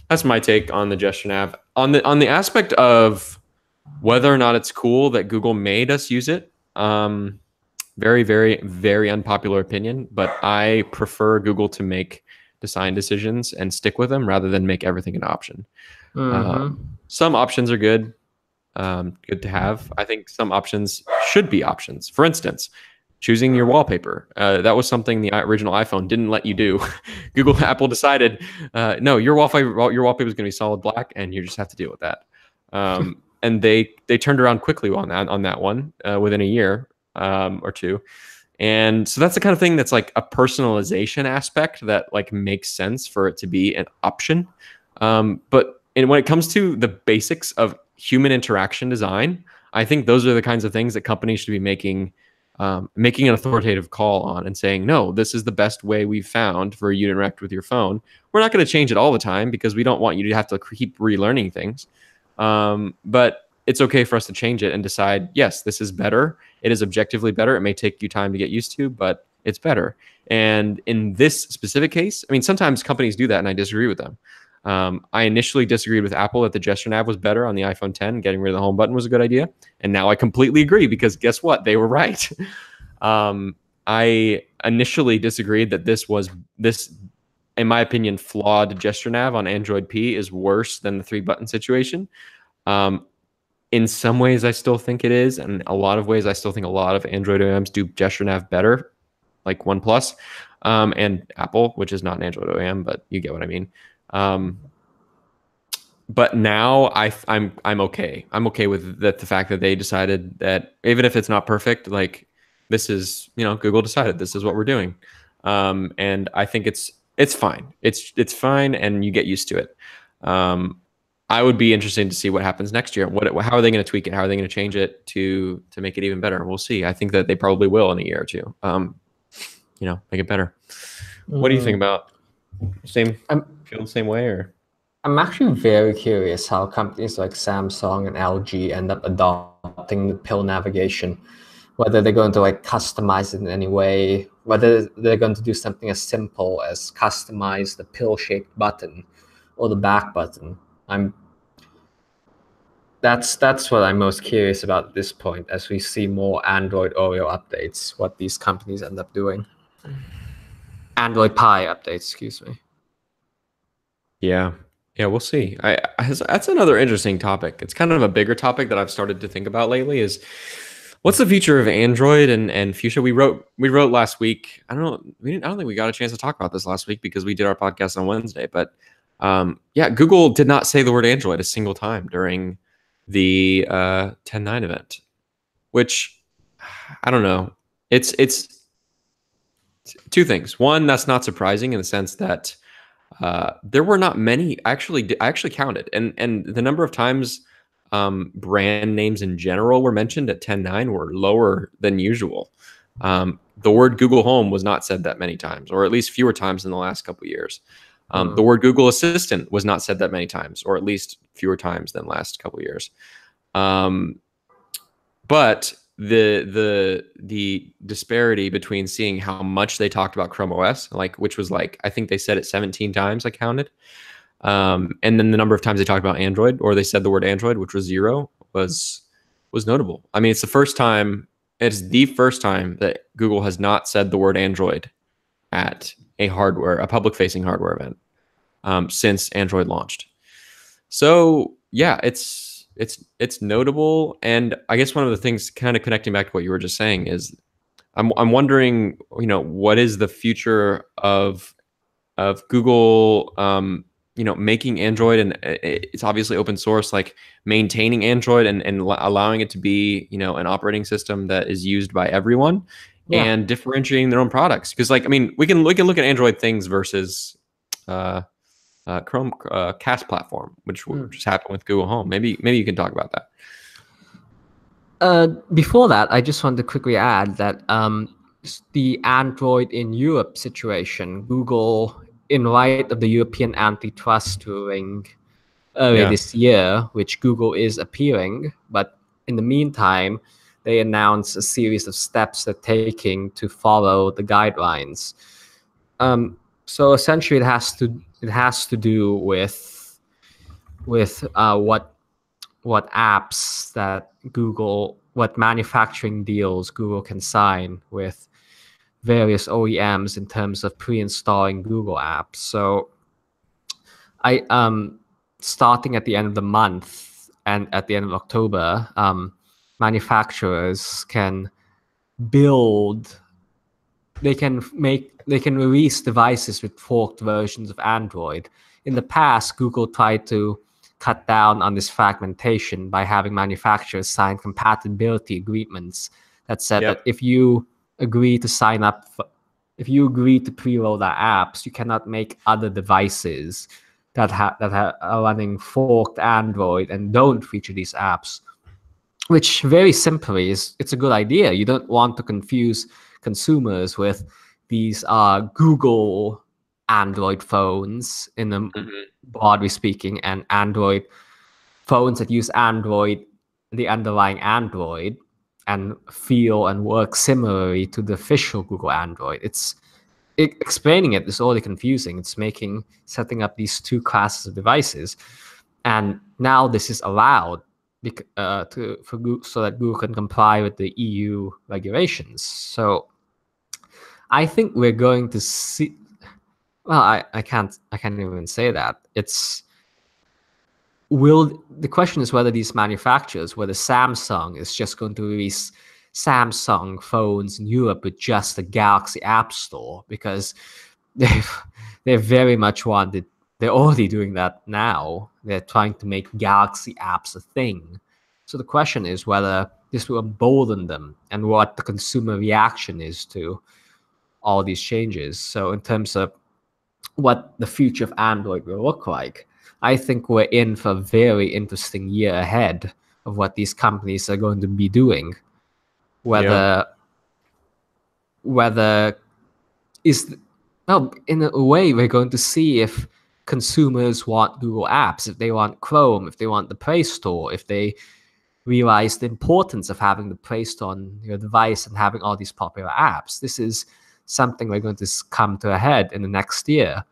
That's my take on the gesture nav. On the aspect of whether or not it's cool that Google made us use it. Very, very, very unpopular opinion, but I prefer Google to make design decisions and stick with them rather than make everything an option. Some options are good, good to have. I think some options should be options. For instance, choosing your wallpaper. That was something the original iPhone didn't let you do. Apple decided, no, your wallpaper is going to be solid black, and you just have to deal with that. And they turned around quickly on that one within a year or two. And so that's the kind of thing that's like a personalization aspect that like makes sense for it to be an option. But when it comes to the basics of human interaction design, I think those are the kinds of things that companies should be making an authoritative call on and saying, no, this is the best way we've found for you to interact with your phone. We're not going to change it all the time because we don't want you to have to keep relearning things. But it's okay for us to change it and decide, yes, this is better. It is objectively better. It may take you time to get used to, but it's better. And in this specific case, I mean, sometimes companies do that and I disagree with them. I initially disagreed with Apple that the gesture nav was better on the iPhone 10. Getting rid of the home button was a good idea. And now I completely agree because guess what? They were right. I initially disagreed that this, in my opinion, flawed gesture nav on Android P is worse than the 3-button situation. In some ways, I still think it is. And a lot of ways, I still think a lot of Android OEMs do gesture nav better, like OnePlus and Apple, which is not an Android OEM, but you get what I mean. But now I'm okay. I'm okay with the fact that they decided that even if it's not perfect, like this is, Google decided this is what we're doing. And I think it's fine. It's fine, and you get used to it. I would be interested to see what happens next year. How are they going to tweak it? How are they going to change it to make it even better? We'll see. I think that they probably will in a year or two. Make it better. What do you think about feel the same way or? I'm actually very curious how companies like Samsung and LG end up adopting the pill navigation, whether they're going to like customize it in any way, whether they're going to do something as simple as customize the pill-shaped button or the back button. That's what I'm most curious about at this point as we see more Android Oreo updates, what these companies end up doing. Android Pie updates, excuse me. Yeah, we'll see. That's another interesting topic. It's kind of a bigger topic that I've started to think about lately is what's the future of Android and Fuchsia? We wrote last week. I don't think we got a chance to talk about this last week because we did our podcast on Wednesday, but Google did not say the word Android a single time during the 10.9 event, which I don't know. It's two things. One, that's not surprising in the sense that there were not many. I actually counted, and the number of times brand names in general were mentioned at 10.9 were lower than usual. The word Google Home was not said that many times, or at least fewer times in the last couple of years. The word Google Assistant was not said that many times, or at least fewer times than last couple of years. But the disparity between seeing how much they talked about Chrome OS, which was I think they said it 17 times, I counted, and then the number of times they talked about Android, or they said the word Android, which was 0, was notable. I mean, it's the first time that Google has not said the word Android at a public-facing hardware event since Android launched. So yeah, it's notable, and I guess one of the things, kind of connecting back to what you were just saying, is I'm wondering, what is the future of Google, making Android, and it's obviously open source, like maintaining Android and allowing it to be, an operating system that is used by everyone. Yeah. And differentiating their own products, because we can look at Android things versus Chrome Cast platform, which just happened with Google Home. Maybe you can talk about that. Before that, I just want to quickly add that the Android in Europe situation, Google, in light of the European antitrust ruling earlier this year, which Google is appealing, but in the meantime, they announced a series of steps they're taking to follow the guidelines. So essentially, it has to do with what apps that Google, what manufacturing deals Google can sign with various OEMs in terms of pre-installing Google apps. So I starting at the end of the month and at the end of October, manufacturers can build they can release devices with forked versions of Android. In the past, Google tried to cut down on this fragmentation by having manufacturers sign compatibility agreements that said that Yep. if you agree to sign up if you agree to preload our apps, you cannot make other devices are running forked Android and don't feature these apps. Which very simply is it's a good idea. You don't want to confuse consumers with these Google Android phones in the Mhm. broadly speaking, and Android phones that use Android, the underlying Android, and feel and work similarly to the official Google Android. Explaining it is already confusing. It's making setting up these two classes of devices, and now this is allowed so that Google can comply with the EU regulations. So I think we're going to see. Well, I can't even say that. The question is whether these manufacturers, whether Samsung is just going to release Samsung phones in Europe with just the Galaxy App Store, because they've they very much wanted. They're already doing that now. They're trying to make Galaxy apps a thing. So the question is whether this will embolden them and what the consumer reaction is to all these changes. So in terms of what the future of Android will look like, I think we're in for a very interesting year ahead of what these companies are going to be doing. Yeah. Whether is well, in a way, we're going to see if consumers want Google Apps, if they want Chrome, if they want the Play Store, if they realize the importance of having the Play Store on your device and having all these popular apps. This is something we're going to come to a head in the next year.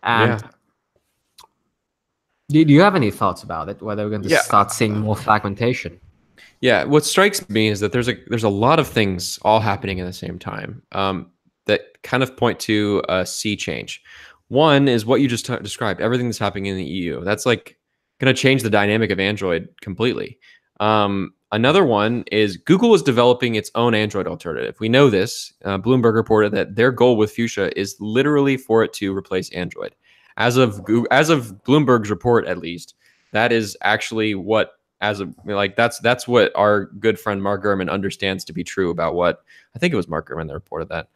Yeah. And do you have any thoughts about it? Whether we're going to Yeah. start seeing more fragmentation? Yeah, what strikes me is that there's a lot of things all happening at the same time that kind of point to a sea change. One is what you just described, everything that's happening in the EU. That's like going to change the dynamic of Android completely. Another one is Google is developing its own Android alternative. We know this. Bloomberg reported that their goal with Fuchsia is literally for it to replace Android. As of Bloomberg's report, at least, that is actually what that's what our good friend Mark Gurman understands to be true about what I think it was Mark Gurman that reported that.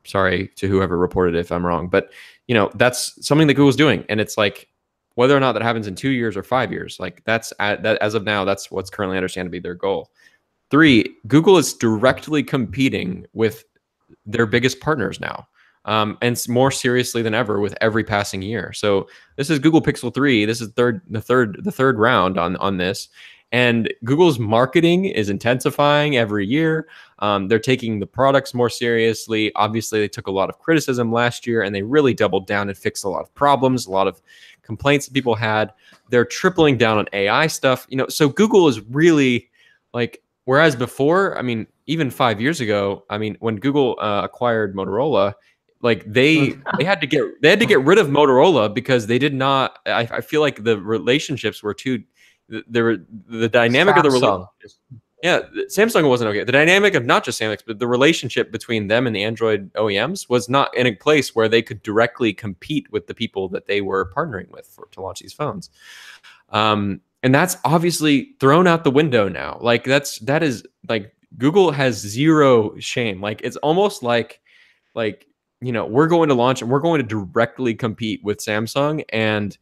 Sorry to whoever reported it if I'm wrong, but that's something that Google's doing, and it's like whether or not that happens in 2 years or 5 years, like that as of now, that's what's currently understood to be their goal. 3, Google is directly competing with their biggest partners now. And more seriously than ever with every passing year. So this is Google Pixel 3. This is the third round on this. And Google's marketing is intensifying every year. They're taking the products more seriously. Obviously, they took a lot of criticism last year, and they really doubled down and fixed a lot of problems, a lot of complaints that people had. They're tripling down on AI stuff. So Google is really like, whereas before, I mean, even 5 years ago, I mean, when Google acquired Motorola, like they had to get rid of Motorola because they did not. I feel like the relationships were too. The dynamic of the relationship. Yeah, Samsung wasn't okay. The dynamic of not just Samsung, but the relationship between them and the Android OEMs was not in a place where they could directly compete with the people that they were partnering with to launch these phones. And that's obviously thrown out the window now. Like that is like Google has zero shame. Like it's almost like we're going to launch and we're going to directly compete with Samsung, and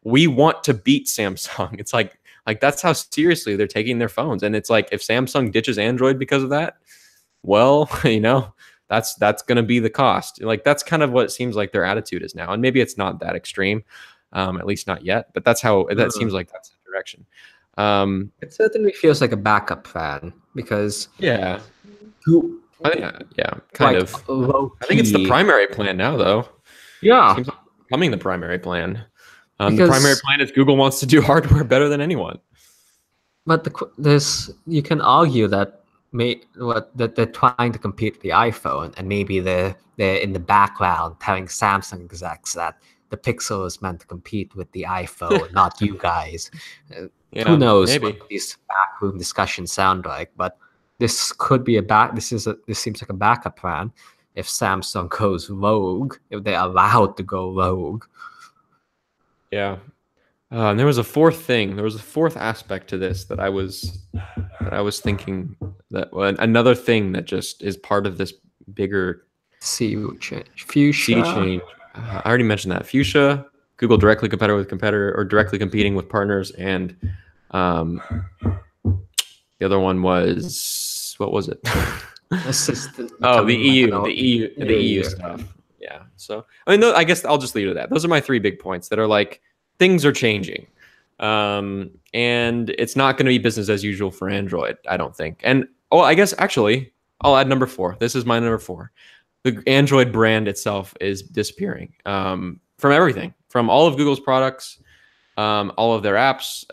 we want to beat Samsung. It's like that's how seriously they're taking their phones. And it's like if Samsung ditches Android because of that, well, that's going to be the cost. Like that's kind of what it seems like their attitude is now. And maybe it's not that extreme, at least not yet. But that's how that seems like that's the direction. It certainly feels like a backup plan because Yeah. who Yeah, kind like of. I think it's the primary plan now, though. Yeah, Seems like it's becoming the primary plan. The primary because plan is Google wants to do hardware better than anyone. but there's you can argue that that they're trying to compete with the iPhone, and maybe they're in the background telling Samsung execs that the Pixel is meant to compete with the iPhone, not you guys. Uh, who Yeah, knows what maybe. these backroom discussions sound like? But this could be a back. This seems like a backup plan if Samsung goes rogue, if they're allowed to go rogue. Yeah. And there was a fourth thing. There was a fourth aspect to this that I was thinking that another thing that just is part of this bigger See sea fuchsia. change. I already mentioned that Fuchsia, Google directly competitor or directly competing with partners, and um, the other one was what was it? Assistant Oh, the becoming like EU, an the EU, the EU yeah. stuff. Yeah. So I mean, I guess I'll just leave it at that. Those are my three big points that are like things are changing, and it's not going to be business as usual for Android. I don't think. And oh, I guess actually, I'll add number four. This is my number four. The Android brand itself is disappearing from everything, from all of Google's products, all of their apps.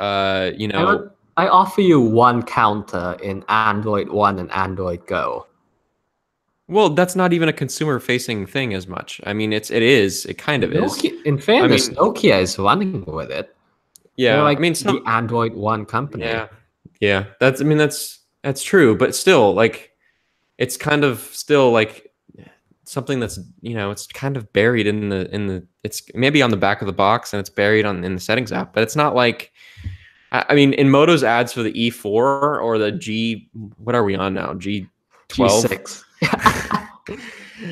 I offer you one counter in Android One and Android Go. Well, that's not even a consumer-facing thing as much. I mean, it kind of is. Nokia, in I fairness, mean, Nokia is running with it. They're yeah. I like mean, the Android One company. yeah, yeah. I mean, that's true. But still, like, it's kind of still like something that's it's kind of buried it's maybe on the back of the box and it's buried in the settings app. But it's not like I mean, in Moto's ads for the E4 or the G, what are we on now? G12. G6.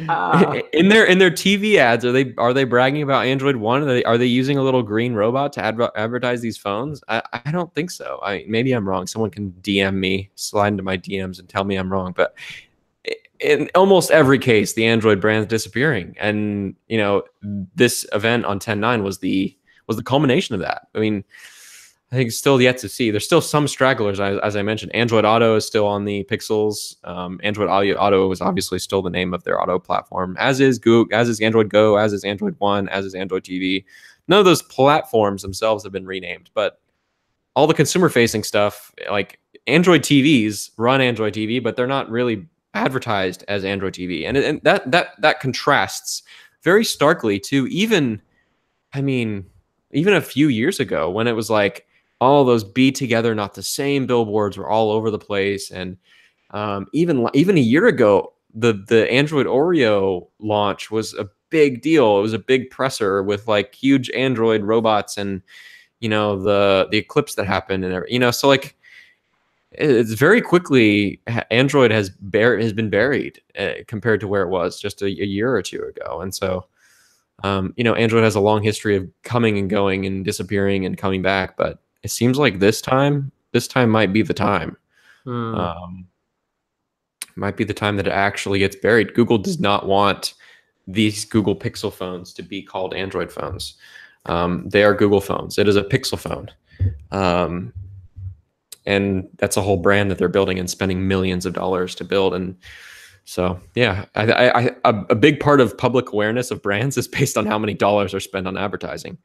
uh, In their TV ads, are they bragging about Android One? Are they using a little green robot to advertise these phones? I don't think so. Maybe I'm wrong. Someone can DM me, slide into my DMs, and tell me I'm wrong. But in almost every case, the Android brand's disappearing, and this event on 10.9 was the culmination of that. I mean, I think it's still yet to see. There's still some stragglers, as I mentioned. Android Auto is still on the Pixels. Android Auto is obviously still the name of their auto platform, as is Google, as is Android Go, as is Android One, as is Android TV. None of those platforms themselves have been renamed, but all the consumer-facing stuff, like Android TVs, run Android TV, but they're not really advertised as Android TV, and that contrasts very starkly to I mean, even a few years ago when it was like all those be together, not the same billboards were all over the place. And even a year ago, the Android Oreo launch was a big deal. It was a big presser with like huge Android robots and the eclipse that happened and so like it's very quickly Android has been buried compared to where it was just a year or two ago. And so Android has a long history of coming and going and disappearing and coming back, but it seems like this time might be the time. Might be the time that it actually gets buried. Google does not want these Google Pixel phones to be called Android phones. They are Google phones. It is a Pixel phone. And that's a whole brand that they're building and spending millions of dollars to build. And so, yeah, a big part of public awareness of brands is based on how many dollars are spent on advertising.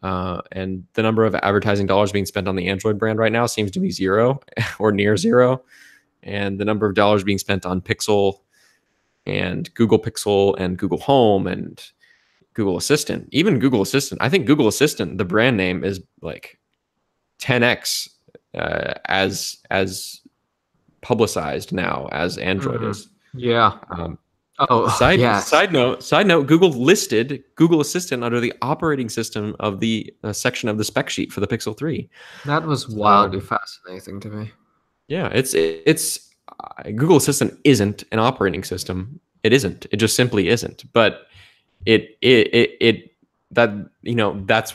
And the number of advertising dollars being spent on the Android brand right now seems to be zero or near zero. And the number of dollars being spent on Pixel and Google Pixel and Google Home and Google Assistant, even Google Assistant. I think Google Assistant, the brand name, is like 10x as publicized now as Android is. Yeah. Side note, Google listed Google Assistant under the operating system of the section of the spec sheet for the Pixel 3. That was wildly fascinating to me. Yeah, it's Google Assistant isn't an operating system. It isn't. It just simply isn't. But that's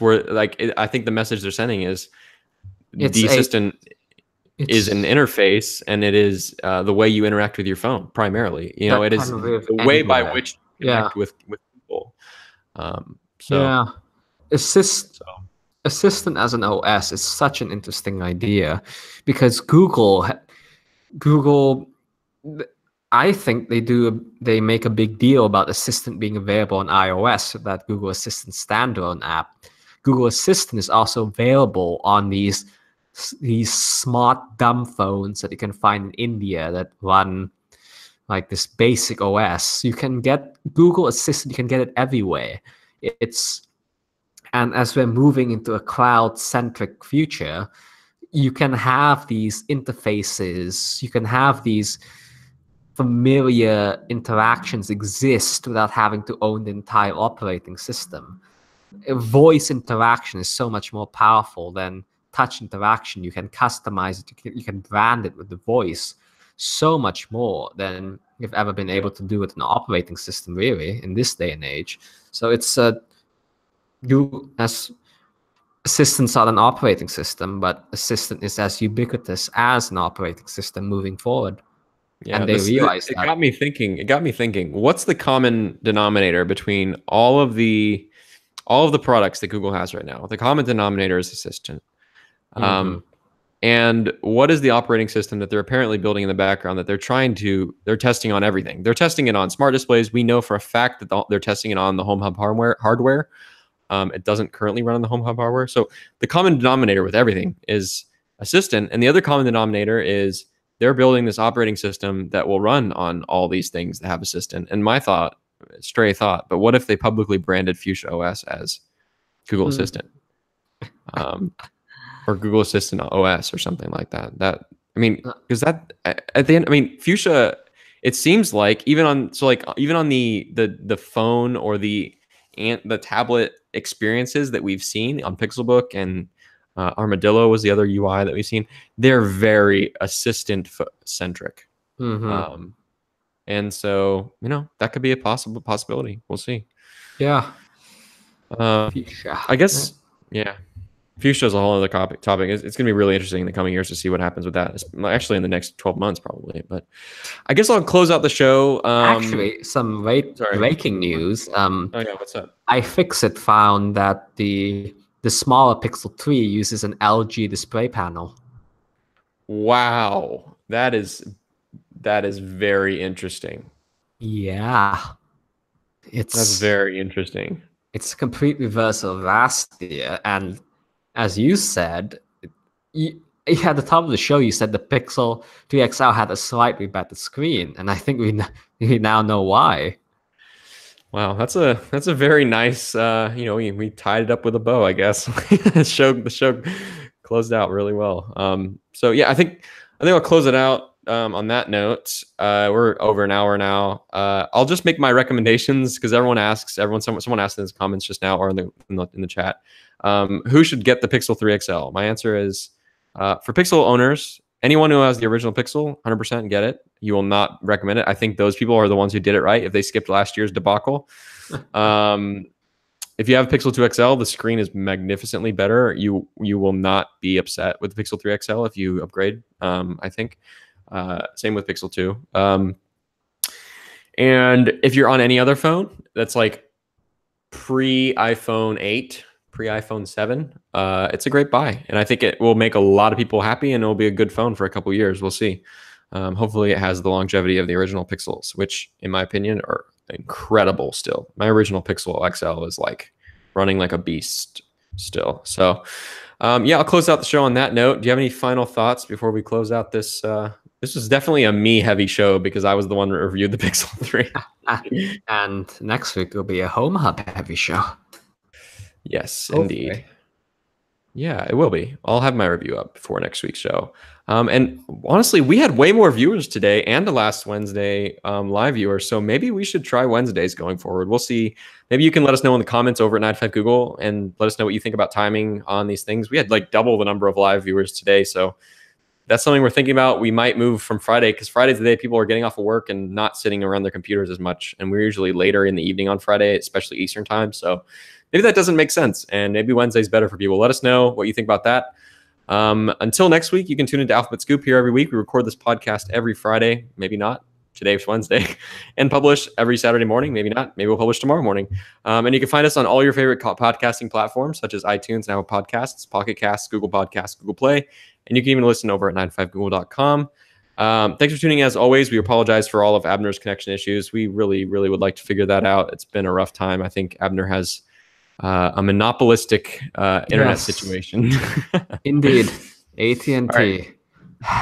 where I think the message they're sending is the assistant is an interface, and it is the way you interact with your phone primarily. It is the way by which you connect with people. Assistant as an OS is such an interesting idea because Google I think they make a big deal about Assistant being available on iOS, that Google Assistant standalone app. Google Assistant is also available on these smart dumb phones that you can find in India that run like this basic OS. You can get Google Assistant, you can get it everywhere. It's And as we're moving into a cloud-centric future, you can have these interfaces, you can have these familiar interactions exist without having to own the entire operating system. Voice interaction is so much more powerful than touch interaction. You can customize it, you can brand it with the voice so much more than you've ever been able to do with an operating system, really, in this day and age. So it's you as Assistants are an operating system, but Assistant is as ubiquitous as an operating system moving forward. Yeah, And they realize it that. got me thinking. It got me thinking. What's the common denominator between all of the products that Google has right now? The common denominator is Assistant. And what is the operating system that they're apparently building in the background that they're testing on everything? They're testing it on smart displays. We know for a fact that they're testing it on the Home Hub hardware. It doesn't currently run on the Home Hub hardware. So the common denominator with everything is Assistant. And the other common denominator is they're building this operating system that will run on all these things that have Assistant. And my thought, stray thought, but what if they publicly branded Fuchsia OS as Google Assistant? Or Google Assistant OS or something like that. Because that at the end, Fuchsia, it seems like even on the phone or the tablet experiences that we've seen on Pixelbook and Armadillo was the other UI that we've seen. They're very assistant centric. And so, that could be a possibility. We'll see. Yeah. I guess, yeah. Fuchsia is a whole other topic. It's going to be really interesting in the coming years to see what happens with that. Actually, in the next 12 months, probably. But I guess I'll close out the show. Actually, some breaking news. Oh yeah, what's up? iFixit found that the smaller Pixel 3 uses an LG display panel. Wow, that is very interesting. Yeah, that's very interesting. It's a complete reversal of last year, and as you said, at the top of the show, you said the Pixel 3 XL had a slightly better screen, and I think we now know why. Wow, that's a very nice. We tied it up with a bow, I guess. The show closed out really well. So yeah, I think I'll close it out. On that note, we're over an hour now. I'll just make my recommendations because someone asked in the comments just now or in the chat, who should get the Pixel 3 XL? My answer is for Pixel owners, anyone who has the original Pixel, 100% get it. You will not recommend it. I think those people are the ones who did it right if they skipped last year's debacle. If you have Pixel 2 XL, the screen is magnificently better. You will not be upset with the Pixel 3 XL if you upgrade, I think. Same with Pixel 2. And if you're on any other phone that's like pre-iPhone 8, pre-iPhone 7, it's a great buy. And I think it will make a lot of people happy and it'll be a good phone for a couple years. We'll see. Hopefully it has the longevity of the original Pixels, which in my opinion are incredible still. My original Pixel XL is like running like a beast still. So yeah, I'll close out the show on that note. Do you have any final thoughts before we close out this? This was definitely a me-heavy show because I was the one that reviewed the Pixel 3. And next week will be a Home Hub-heavy show. Yes, hopefully. Indeed. Yeah, it will be. I'll have my review up before next week's show. And honestly, we had way more viewers today and the last Wednesday live viewers. So maybe we should try Wednesdays going forward. We'll see. Maybe you can let us know in the comments over at 95 Google and let us know what you think about timing on these things. We had like double the number of live viewers today. So that's something we're thinking about. We might move from Friday because Friday's the day people are getting off of work and not sitting around their computers as much. And we're usually later in the evening on Friday, especially Eastern time. So maybe that doesn't make sense. And maybe Wednesday's better for people. Let us know what you think about that. Until next week, you can tune into Alphabet Scoop here every week. We record this podcast every Friday, maybe not. Today's Wednesday, and publish every Saturday morning. Maybe not. Maybe we'll publish tomorrow morning. And you can find us on all your favorite podcasting platforms, such as iTunes, Apple Podcasts, Pocket Casts, Google Podcasts, Google Play. And you can even listen over at 95google.com. Thanks for tuning in as always. We apologize for all of Abner's connection issues. We really, really would like to figure that out. It's been a rough time. I think Abner has a monopolistic internet Yes. situation. Indeed. AT&T. All right.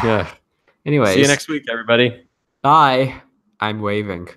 Yeah. Anyways. See you next week, everybody. Bye. I'm waving.